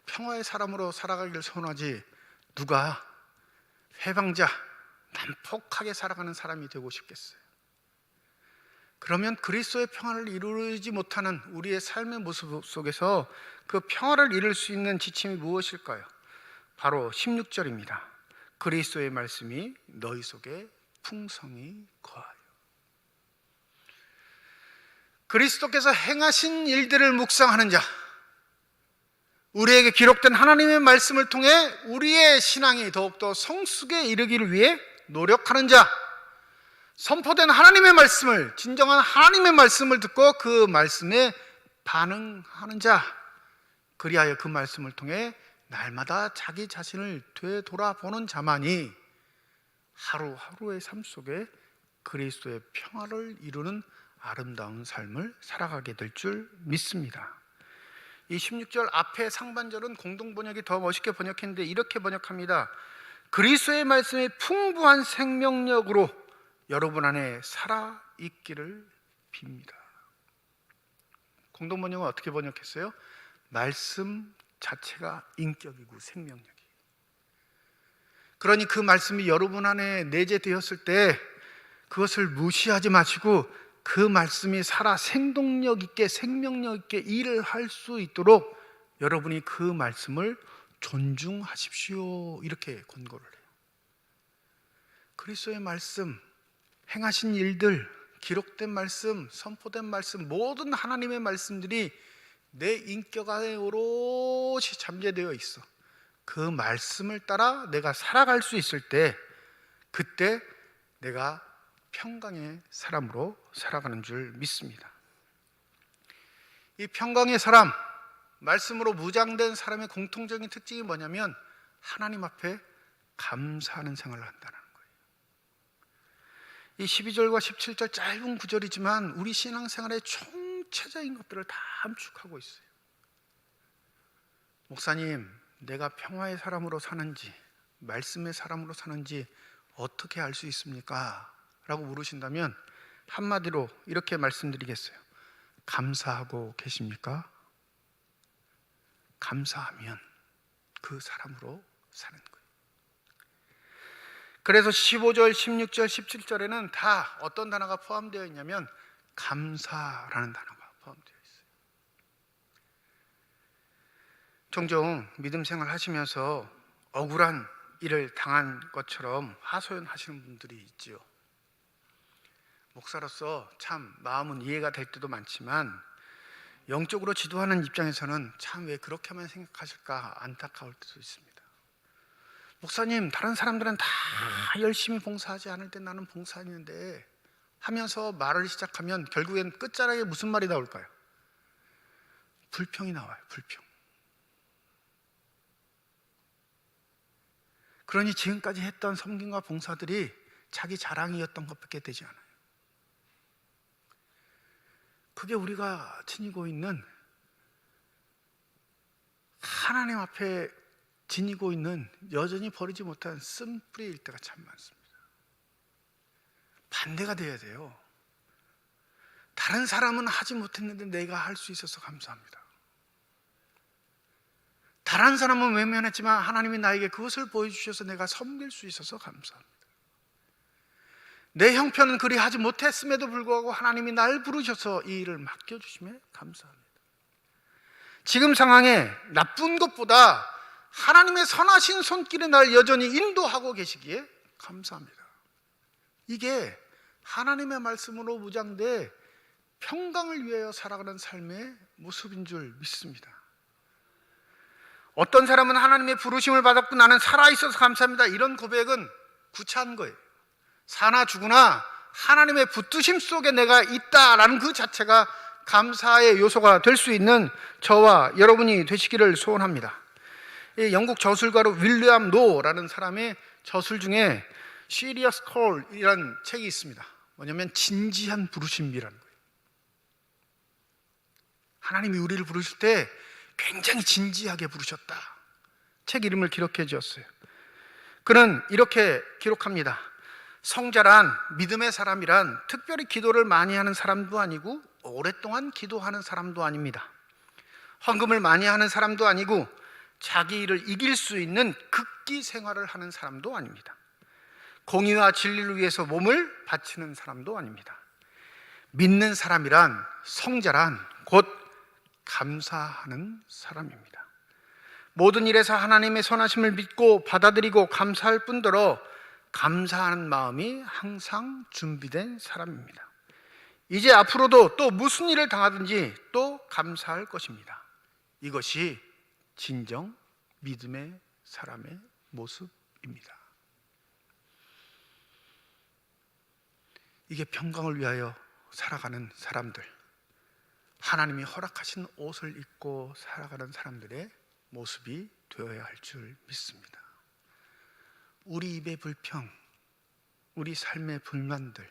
평화의 사람으로 살아가기를 소원하지, 누가 해방자, 난폭하게 살아가는 사람이 되고 싶겠어요? 그러면 그리스도의 평화를 이루지 못하는 우리의 삶의 모습 속에서 그 평화를 이룰 수 있는 지침이 무엇일까요? 바로 16절입니다. 그리스도의 말씀이 너희 속에 풍성히 거하여. 그리스도께서 행하신 일들을 묵상하는 자, 우리에게 기록된 하나님의 말씀을 통해 우리의 신앙이 더욱더 성숙에 이르기를 위해 노력하는 자, 선포된 하나님의 말씀을, 진정한 하나님의 말씀을 듣고 그 말씀에 반응하는 자, 그리하여 그 말씀을 통해 날마다 자기 자신을 되돌아보는 자만이 하루하루의 삶 속에 그리스도의 평화를 이루는 아름다운 삶을 살아가게 될 줄 믿습니다. 이 16절 앞에 상반절은 공동번역이 더 멋있게 번역했는데 이렇게 번역합니다. 그리스도의 말씀이 풍부한 생명력으로 여러분 안에 살아있기를 빕니다. 공동번역은 어떻게 번역했어요? 말씀 자체가 인격이고 생명력이에요. 그러니 그 말씀이 여러분 안에 내재되었을 때 그것을 무시하지 마시고 그 말씀이 살아 생동력 있게, 생명력 있게 일을 할 수 있도록 여러분이 그 말씀을 존중하십시오, 이렇게 권고를 해요. 그리스도의 말씀, 행하신 일들, 기록된 말씀, 선포된 말씀, 모든 하나님의 말씀들이 내 인격 안에 오롯이 잠재되어 있어. 그 말씀을 따라 내가 살아갈 수 있을 때, 그때 내가 평강의 사람으로 살아가는 줄 믿습니다. 이 평강의 사람, 말씀으로 무장된 사람의 공통적인 특징이 뭐냐면 하나님 앞에 감사하는 생활을 한다는 거예요. 이 12절과 17절 짧은 구절이지만 우리 신앙생활의 총체적인 것들을 다 함축하고 있어요. 목사님, 내가 평화의 사람으로 사는지 말씀의 사람으로 사는지 어떻게 알 수 있습니까? 라고 물으신다면 한마디로 이렇게 말씀드리겠어요. 감사하고 계십니까? 감사하면 그 사람으로 사는 거예요. 그래서 15절, 16절, 17절에는 다 어떤 단어가 포함되어 있냐면 감사라는 단어가 포함되어 있어요. 종종 믿음 생활 하시면서 억울한 일을 당한 것처럼 하소연하시는 분들이 있지요. 목사로서 참 마음은 이해가 될 때도 많지만 영적으로 지도하는 입장에서는 참 왜 그렇게만 생각하실까 안타까울 때도 있습니다. 목사님, 다른 사람들은 다 열심히 봉사하지 않을 때 나는 봉사했는데 하면서 말을 시작하면 결국엔 끝자락에 무슨 말이 나올까요? 불평이 나와요. 불평. 그러니 지금까지 했던 섬김과 봉사들이 자기 자랑이었던 것밖에 되지 않아요. 그게 우리가 지니고 있는 하나님 앞에 지니고 있는 여전히 버리지 못한 쓴뿌리일 때가 참 많습니다. 반대가 돼야 돼요. 다른 사람은 하지 못했는데 내가 할 수 있어서 감사합니다. 다른 사람은 외면했지만 하나님이 나에게 그것을 보여주셔서 내가 섬길 수 있어서 감사합니다. 내 형편은 그리 하지 못했음에도 불구하고 하나님이 날 부르셔서 이 일을 맡겨주시며 감사합니다. 지금 상황에 나쁜 것보다 하나님의 선하신 손길에 날 여전히 인도하고 계시기에 감사합니다. 이게 하나님의 말씀으로 무장돼 평강을 위하여 살아가는 삶의 모습인 줄 믿습니다. 어떤 사람은 하나님의 부르심을 받았고 나는 살아있어서 감사합니다, 이런 고백은 구차한 거예요. 사나 죽으나 하나님의 붙드심 속에 내가 있다라는 그 자체가 감사의 요소가 될 수 있는 저와 여러분이 되시기를 소원합니다. 영국 저술가로 윌리엄 노라는 사람의 저술 중에 Serious Call이라는 책이 있습니다. 뭐냐면 진지한 부르심이라는 거예요. 하나님이 우리를 부르실 때 굉장히 진지하게 부르셨다. 책 이름을 기록해 주었어요. 그는 이렇게 기록합니다. 성자란, 믿음의 사람이란 특별히 기도를 많이 하는 사람도 아니고 오랫동안 기도하는 사람도 아닙니다. 헌금을 많이 하는 사람도 아니고 자기 일을 이길 수 있는 극기 생활을 하는 사람도 아닙니다. 공의와 진리를 위해서 몸을 바치는 사람도 아닙니다. 믿는 사람이란, 성자란 곧 감사하는 사람입니다. 모든 일에서 하나님의 선하심을 믿고 받아들이고 감사할 뿐더러 감사하는 마음이 항상 준비된 사람입니다. 이제 앞으로도 또 무슨 일을 당하든지 또 감사할 것입니다. 이것이 진정 믿음의 사람의 모습입니다. 이게 평강을 위하여 살아가는 사람들, 하나님이 허락하신 옷을 입고 살아가는 사람들의 모습이 되어야 할 줄 믿습니다. 우리 입의 불평, 우리 삶의 불만들,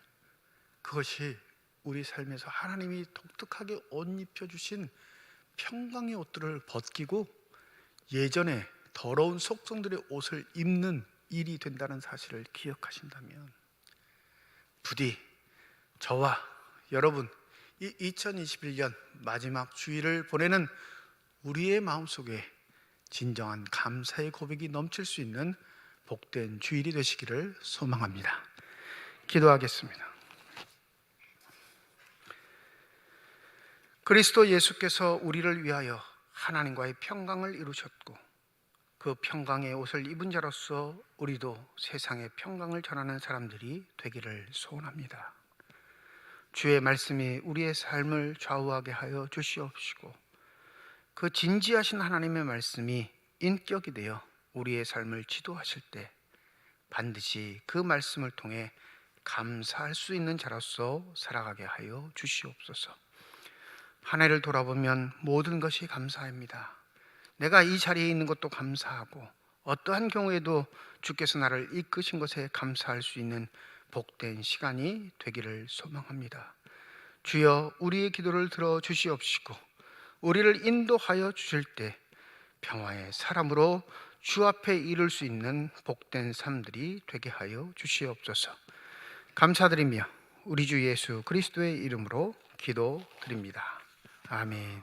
그것이 우리 삶에서 하나님이 독특하게 옷 입혀주신 평강의 옷들을 벗기고 예전에 더러운 속성들의 옷을 입는 일이 된다는 사실을 기억하신다면 부디 저와 여러분 이 2021년 마지막 주일을 보내는 우리의 마음속에 진정한 감사의 고백이 넘칠 수 있는 복된 주일이 되시기를 소망합니다. 기도하겠습니다. 그리스도 예수께서 우리를 위하여 하나님과의 평강을 이루셨고 그 평강의 옷을 입은 자로서 우리도 세상의 평강을 전하는 사람들이 되기를 소원합니다. 주의 말씀이 우리의 삶을 좌우하게 하여 주시옵시고 그 진지하신 하나님의 말씀이 인격이 되어 우리의 삶을 지도하실 때 반드시 그 말씀을 통해 감사할 수 있는 자로서 살아가게 하여 주시옵소서. 한 해를 돌아보면 모든 것이 감사합니다. 내가 이 자리에 있는 것도 감사하고 어떠한 경우에도 주께서 나를 이끄신 것에 감사할 수 있는 복된 시간이 되기를 소망합니다. 주여, 우리의 기도를 들어 주시옵시고 우리를 인도하여 주실 때 평화의 사람으로 주 앞에 이룰 수 있는 복된 삶들이 되게 하여 주시옵소서. 감사드리며 우리 주 예수 그리스도의 이름으로 기도드립니다. 아멘.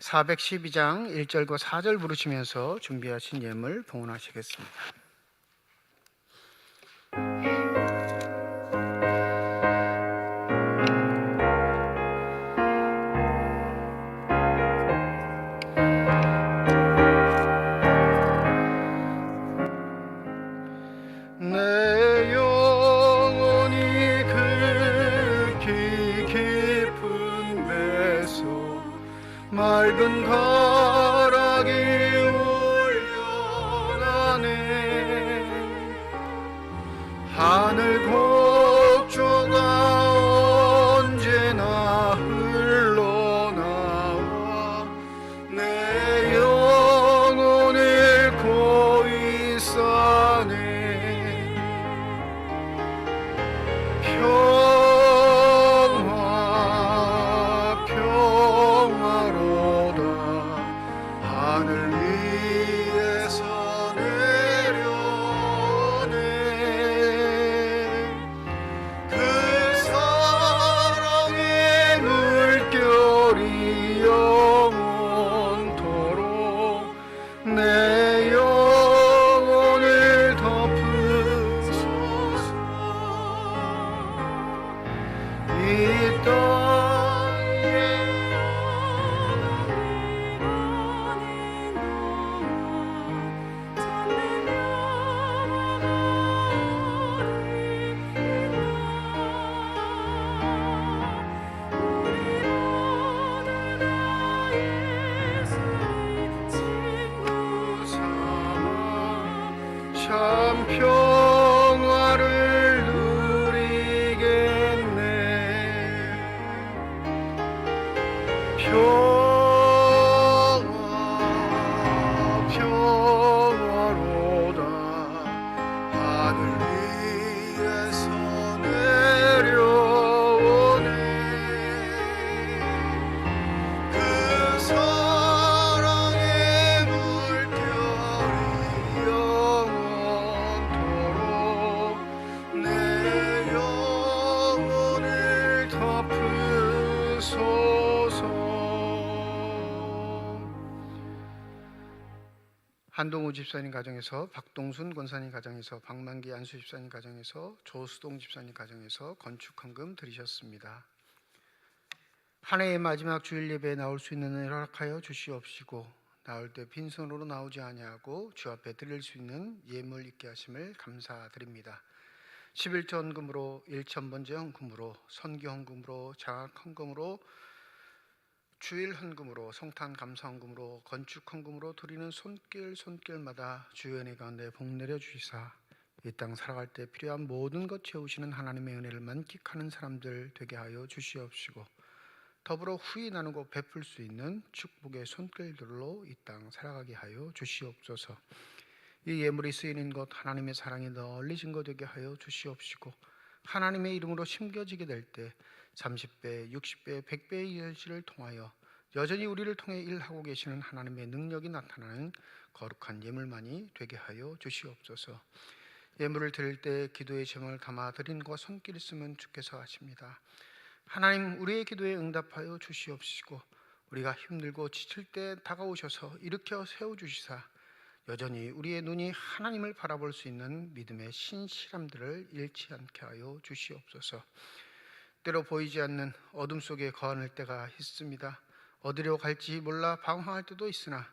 412장 1절과 4절 부르시면서 준비하신 예물 봉헌하시겠습니다. 내 영혼이 급히 깊은 배서 맑은 가락이 울려나네. 하늘 곡조가 언제나 흘러나와 내 영혼을 고이 싸네. 평화 평화로다. 한동우 집사님 가정에서, 박동순 권사님 가정에서, 박만기 안수 집사님 가정에서, 조수동 집사님 가정에서 건축 헌금 드리셨습니다. 한 해의 마지막 주일 예배에 나올 수 있는 은혜를 허락하여 주시옵시고, 나올 때 빈손으로 나오지 아니하고 주 앞에 드릴 수 있는 예물 있게 하심을 감사드립니다. 11조 헌금으로, 1,000번째 헌금으로, 선교 헌금으로, 장학 헌금으로, 주일 헌금으로, 성탄 감사 헌금으로, 건축 헌금으로 드리는 손길마다 주의 은혜 가운데 복 내려 주시사 이 땅 살아갈 때 필요한 모든 것 채우시는 하나님의 은혜를 만끽하는 사람들 되게 하여 주시옵시고, 더불어 후히 나누고 베풀 수 있는 축복의 손길들로 이 땅 살아가게 하여 주시옵소서. 이 예물이 쓰이는 것 하나님의 사랑이 널리 증거되게 하여 주시옵시고, 하나님의 이름으로 심겨지게 될 때 30배, 60배, 100배의 현실을 통하여 여전히 우리를 통해 일하고 계시는 하나님의 능력이 나타나는 거룩한 예물만이 되게 하여 주시옵소서. 예물을 드릴 때 기도의 제목을 담아 드리는 것과 손길 있으면 주께서 하십니다. 하나님, 우리의 기도에 응답하여 주시옵시고, 우리가 힘들고 지칠 때 다가오셔서 일으켜 세워주시사 여전히 우리의 눈이 하나님을 바라볼 수 있는 믿음의 신실함들을 잃지 않게 하여 주시옵소서. 때로 보이지 않는 어둠 속에 거할 때가 있습니다. 어디로 갈지 몰라 방황할 때도 있으나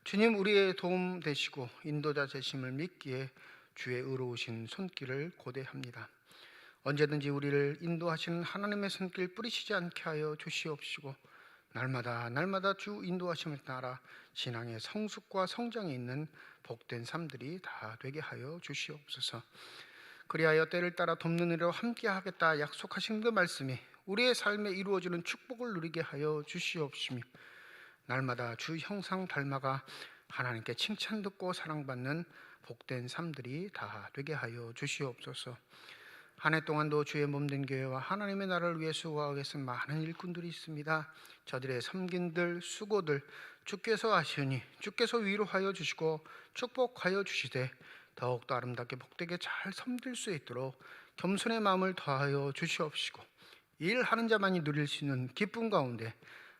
주님, 우리의 도움 되시고 인도자 되심을 믿기에 주의 의로우신 손길을 고대합니다. 언제든지 우리를 인도하시는 하나님의 손길 뿌리치지 않게 하여 주시옵시고, 날마다 주 인도하심을 따라 신앙의 성숙과 성장에 있는 복된 삶들이 다 되게 하여 주시옵소서. 그리하여 때를 따라 돕는 일로 함께 하겠다 약속하신 그 말씀이 우리의 삶에 이루어지는 축복을 누리게 하여 주시옵시며, 날마다 주 형상 닮아가 하나님께 칭찬 듣고 사랑받는 복된 삶들이 다 되게 하여 주시옵소서. 한 해 동안도 주의 몸된 교회와 하나님의 나라를 위해 수고하고 계신 많은 일꾼들이 있습니다. 저들의 섬긴들, 수고들 주께서 아시오니 주께서 위로하여 주시고 축복하여 주시되 더욱더 아름답게 복되게 잘 섬길 수 있도록 겸손의 마음을 더하여 주시옵시고, 일하는 자만이 누릴 수 있는 기쁨 가운데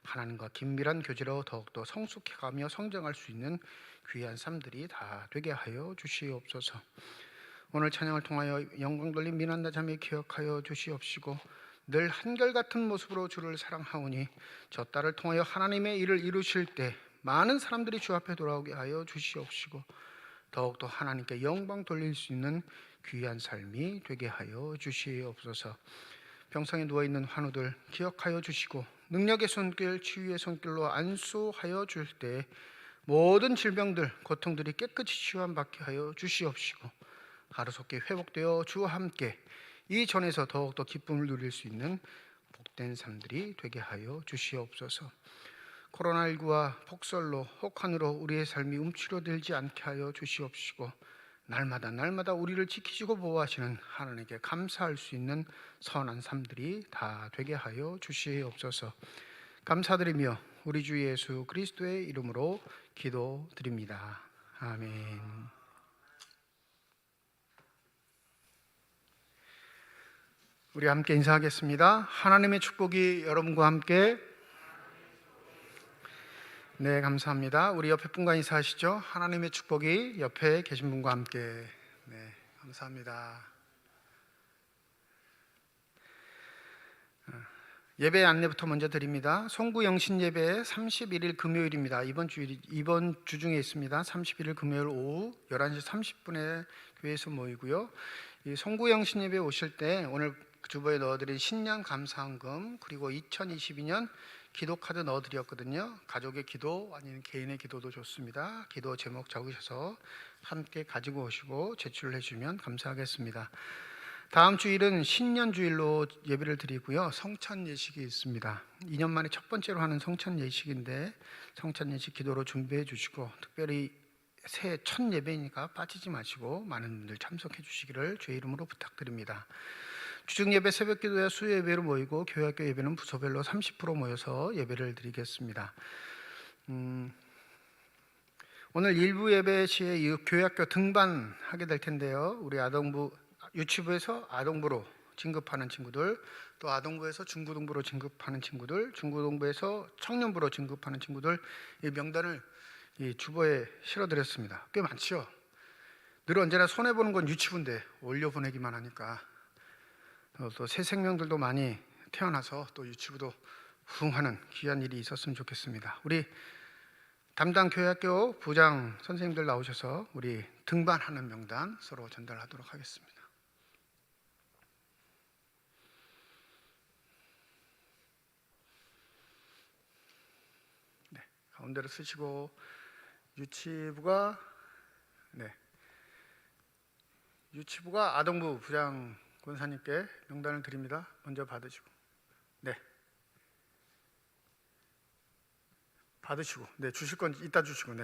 하나님과 긴밀한 교제로 더욱더 성숙해가며 성장할 수 있는 귀한 삶들이 다 되게 하여 주시옵소서. 오늘 찬양을 통하여 영광 돌린 미난다 자매 기억하여 주시옵시고, 늘 한결같은 모습으로 주를 사랑하오니 저 딸을 통하여 하나님의 일을 이루실 때 많은 사람들이 주 앞에 돌아오게 하여 주시옵시고, 더욱더 하나님께 영광 돌릴 수 있는 귀한 삶이 되게 하여 주시옵소서. 병상에 누워있는 환우들 기억하여 주시고, 능력의 손길, 치유의 손길로 안수하여 줄 때 모든 질병들, 고통들이 깨끗이 치유받게 하여 주시옵시고, 하루속히 회복되어 주와 함께 이 전에서 더욱더 기쁨을 누릴 수 있는 복된 삶들이 되게 하여 주시옵소서. 코로나19와 폭설로 혹한으로 우리의 삶이 움츠러들지 않게 하여 주시옵시고, 날마다 우리를 지키시고 보호하시는 하나님께 감사할 수 있는 선한 삶들이 다 되게 하여 주시옵소서. 감사드리며 우리 주 예수 그리스도의 이름으로 기도드립니다. 아멘. 우리 함께 인사하겠습니다. 하나님의 축복이 여러분과 함께. 네, 감사합니다. 우리 옆에 분과 인사하시죠. 하나님의 축복이 옆에 계신 분과 함께. 네, 감사합니다. 예배 안내부터 먼저 드립니다. 송구 영신 예배 31일 금요일입니다. 이번 주 중에 있습니다. 31일 금요일 오후 11시 30분에 교회에서 모이고요. 이 송구 영신 예배 오실 때 오늘 주보에 넣어드린 신년 감사헌금, 그리고 2022년 기도 카드 넣어드렸거든요. 가족의 기도 아니면 개인의 기도도 좋습니다. 기도 제목 적으셔서 함께 가지고 오시고 제출을 해주면 감사하겠습니다. 다음 주일은 신년 주일로 예배를 드리고요. 성찬 예식이 있습니다. 2년 만에 첫 번째로 하는 성찬 예식인데 성찬 예식 기도로 준비해 주시고, 특별히 새해 첫 예배니까 빠지지 마시고 많은 분들 참석해 주시기를 주의 이름으로 부탁드립니다. 주중 예배, 새벽 기도야 수요 예배로 모이고, 교회학교 예배는 부서별로 30% 모여서 예배를 드리겠습니다. 오늘 일부 예배 시에 교회학교 등반하게 될 텐데요. 우리 아동부 유치부에서 아동부로 진급하는 친구들, 또 아동부에서 중고등부로 진급하는 친구들, 중고등부에서 청년부로 진급하는 친구들, 이 명단을 이 주보에 실어드렸습니다. 꽤 많죠. 늘 언제나 손해 보는 건 유치부인데 올려 보내기만 하니까 또 새 생명들도 많이 태어나서 또 유치부도 부흥하는 귀한 일이 있었으면 좋겠습니다. 우리 담당 교회학교 부장 선생님들 나오셔서 우리 등반하는 명단 서로 전달하도록 하겠습니다. 네, 가운데로 쓰시고 유치부가 유치부가 아동부 부장 권사님께 명단을 드립니다. 먼저 받으시고, 받으시고, 주실 건 이따 주시고,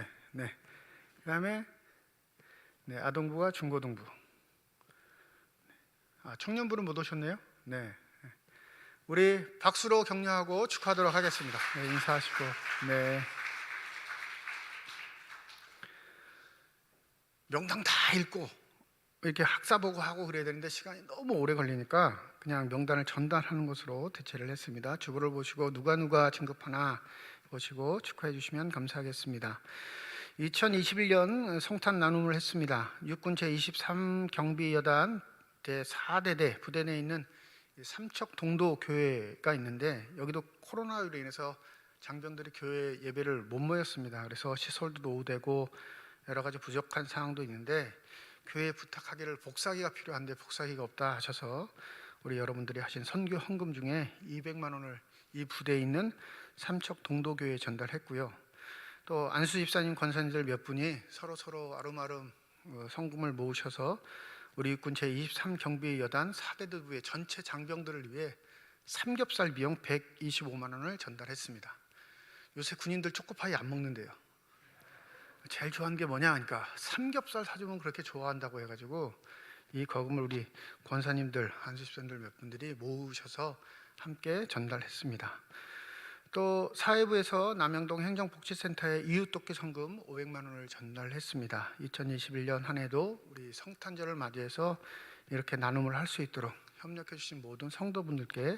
그다음에 아동부가 중고등부, 청년부는 못 오셨네요. 우리 박수로 격려하고 축하하도록 하겠습니다. 인사하시고, 명당 다 읽고 이렇게 학사 보고하고 그래야 되는데 시간이 너무 오래 걸리니까 그냥 명단을 전달하는 것으로 대체를 했습니다. 주보를 보시고 누가 진급하나 보시고 축하해 주시면 감사하겠습니다. 2021년 성탄 나눔을 했습니다. 육군 제23 경비여단 제4대대 부대 내에 있는 삼척 동도 교회가 있는데 여기도 코로나로 인해서 장병들이 교회 예배를 못 모였습니다. 그래서 시설도 노후되고 여러 가지 부족한 상황도 있는데 교회에 부탁하기를 복사기가 필요한데 복사기가 없다 하셔서 우리 여러분들이 하신 선교 헌금 중에 200만 원을 이 부대에 있는 삼척 동도교회에 전달했고요. 또 안수 집사님 권사님들 몇 분이 서로 아름아름 성금을 모으셔서 우리 육군 제23 경비여단 4대대부의 전체 장병들을 위해 삼겹살 비용 125만 원을 전달했습니다. 요새 군인들 초코파이 안 먹는데요. 제일 좋아하는 게 뭐냐 하니까 삼겹살 사주면 그렇게 좋아한다고 해가지고 이 거금을 우리 권사님들, 안수집사님들 몇 분들이 모으셔서 함께 전달했습니다. 또 사회부에서 남영동 행정복지센터에 이웃돕기 성금 500만 원을 전달했습니다. 2021년 한 해도 우리 성탄절을 맞이해서 이렇게 나눔을 할 수 있도록 협력해 주신 모든 성도분들께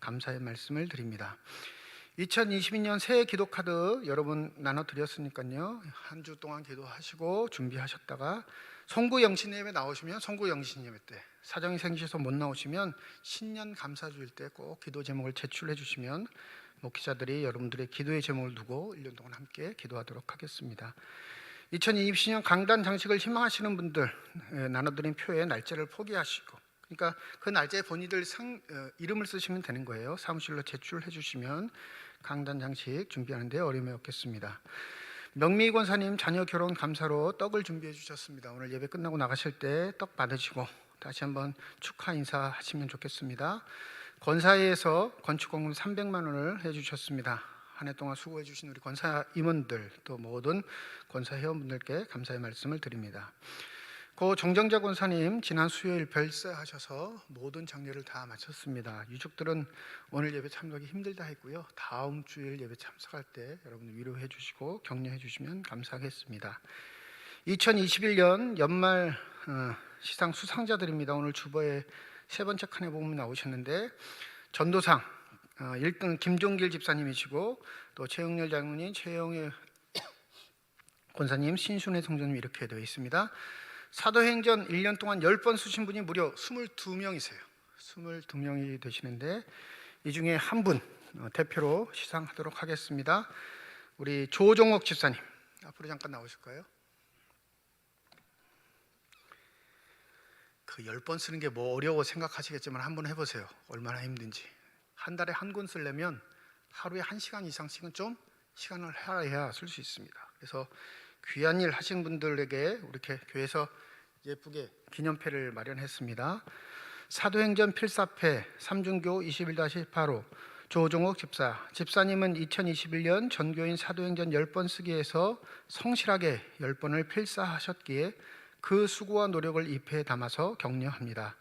감사의 말씀을 드립니다. 2022년 새해 기도 카드 여러분 나눠드렸으니까요. 한 주 동안 기도하시고 준비하셨다가 송구영신 예배 나오시면 송구영신 예배 때, 사정이 생기셔서 못 나오시면 신년 감사주일 때 꼭 기도 제목을 제출해 주시면 목회자들이 여러분들의 기도의 제목을 두고 1년 동안 함께 기도하도록 하겠습니다. 2020년 강단 장식을 희망하시는 분들 나눠드린 표에 날짜를 포기하시고, 그러니까 그 날짜에 본인들 이름을 쓰시면 되는 거예요. 사무실로 제출해 주시면 강단 장식 준비하는데 어려움이 없겠습니다. 명미 권사님 자녀 결혼 감사로 떡을 준비해 주셨습니다. 오늘 예배 끝나고 나가실 때 떡 받으시고 다시 한번 축하 인사하시면 좋겠습니다. 권사회에서 건축공금 300만 원을 해주셨습니다. 한 해 동안 수고해 주신 우리 권사 임원들 또 모든 권사 회원분들께 감사의 말씀을 드립니다. 고 정정자 권사님 지난 수요일 별세하셔서 모든 장례를 다 마쳤습니다. 유족들은 오늘 예배 참석이 힘들다 했고요. 다음 주일 예배 참석할 때 여러분 위로해 주시고 격려해 주시면 감사하겠습니다. 2021년 연말 시상 수상자들입니다. 오늘 주보에 세 번째 칸에 보면 나오셨는데 전도상 1등 김종길 집사님이시고 또 최영렬 장로님, 최영애 권사님, 신순회 성전님 이렇게 되어 있습니다. 사도행전 1년 동안 10번 쓰신 분이 무려 22명이세요. 22명이 되시는데 이 중에 한 분 대표로 시상하도록 하겠습니다. 우리 조종옥 집사님 앞으로 잠깐 나오실까요? 그 10번 쓰는 게 뭐 어려워 생각하시겠지만 한번 해보세요. 얼마나 힘든지. 한 달에 한 권 쓰려면 하루에 1시간 이상씩은 좀 시간을 해야 쓸 수 있습니다. 그래서 귀한 일 하신 분들에게 이렇게 교회에서 예쁘게 기념패를 마련했습니다. 사도행전 필사패 3중교 21-8호 조종옥 집사. 집사님은 2021년 전교인 사도행전 10번 쓰기에서 성실하게 10번을 필사하셨기에 그 수고와 노력을 잎에 담아서 격려합니다.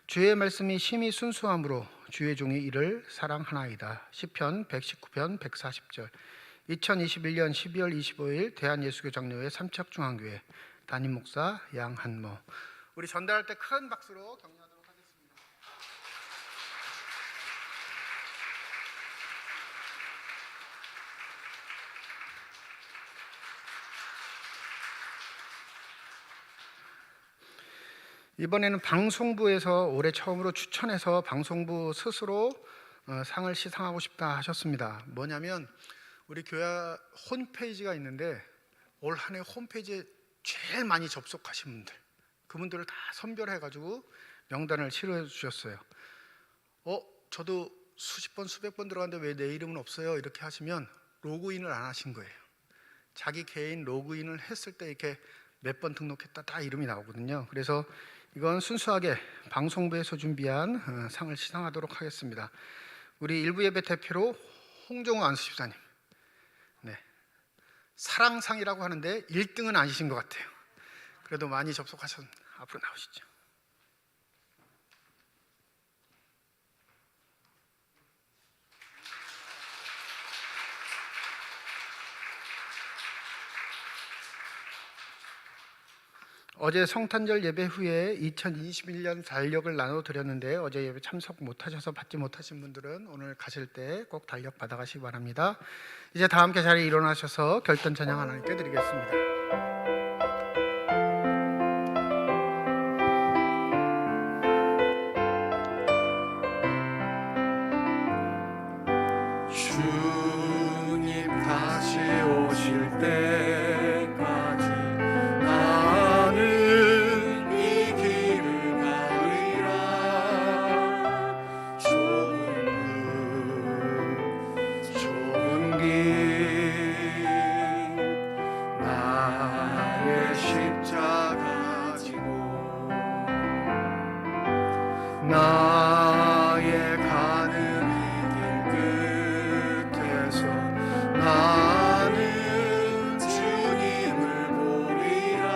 주의 말씀이 심히 순수함으로 주의 종이 이를 사랑하나이다. 시편 119편 140절. 2021년 12월 25일 대한예수교 장로회 삼척중앙교회 담임 목사 양한모. 우리 전달할 때 큰 박수로 격려하도록 하겠습니다. 이번에는 방송부에서 올해 처음으로 추천해서 방송부 스스로 상을 시상하고 싶다 하셨습니다. 뭐냐면 우리 교회 홈페이지가 있는데 올 한 해 홈페이지에 제일 많이 접속하신 분들, 그분들을 다 선별해가지고 명단을 실어해 주셨어요. 저도 수십 번 수백 번 들어갔는데 왜 내 이름은 없어요? 이렇게 하시면 로그인을 안 하신 거예요. 자기 개인 로그인을 했을 때 이렇게 몇 번 등록했다 다 이름이 나오거든요. 그래서 이건 순수하게 방송부에서 준비한 상을 시상하도록 하겠습니다. 우리 일부 예배 대표로 홍정우 안수집사님, 네, 사랑상이라고 하는데 1등은 아니신 것 같아요. 그래도 많이 접속하셔서 앞으로 나오시죠. 어제 성탄절 예배 후에 2021년 달력을 나눠드렸는데 어제 예배 참석 못하셔서 받지 못하신 분들은 오늘 가실 때 꼭 달력 받아가시기 바랍니다. 이제 다 함께 자리에 일어나셔서 결단 찬양 하나님께 드리겠습니다. 주님 다시 오실 때까지 나는 이 길을 가리라. 좁은 길 나의 십자가 지고 나의 가는 이 길 끝에서 나는 주님을 보리라.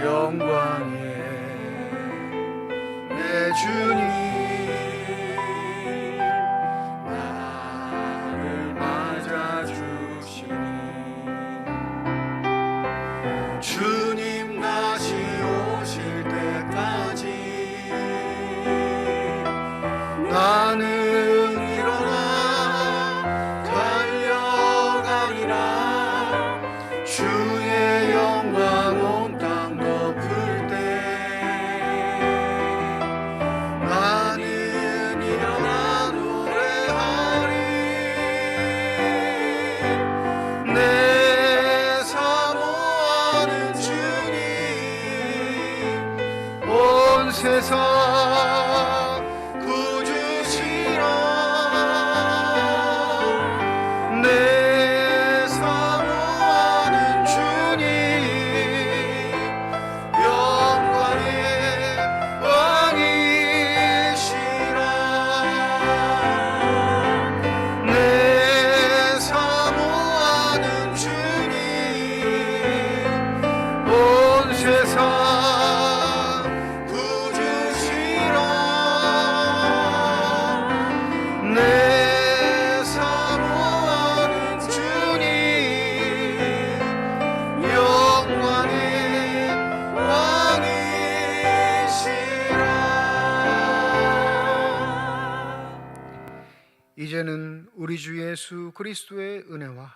영광의 내 주님 나를 맞아주시니 주님 다시 오실 때까지 나는 일어나 달려가리라. 주의 영광 온 땅 덮을 때 나는 일어나 노래하리. 내 사모하는 주님 온 세상 구주시라. 내 사모하는 주님 영광의 왕이시라. 내 사모하는 주님 온 세상 구주시라. 내 사모하는 주님 영광의 왕이시라. 이제는 우리 주 예수 그리스도의 은혜와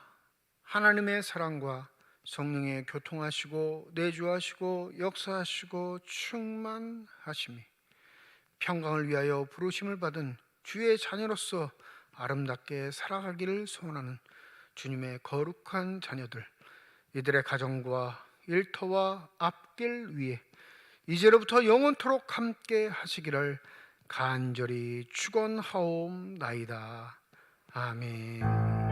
하나님의 사랑과 성령의 교통하시고 내주하시고 역사하시고 충만하심이 평강을 위하여 부르심을 받은 주의 자녀로서 아름답게 살아가기를 소원하는 주님의 거룩한 자녀들, 이들의 가정과 일터와 앞길 위에 이제로부터 영원토록 함께 하시기를 간절히 축원하옵나이다. 아멘.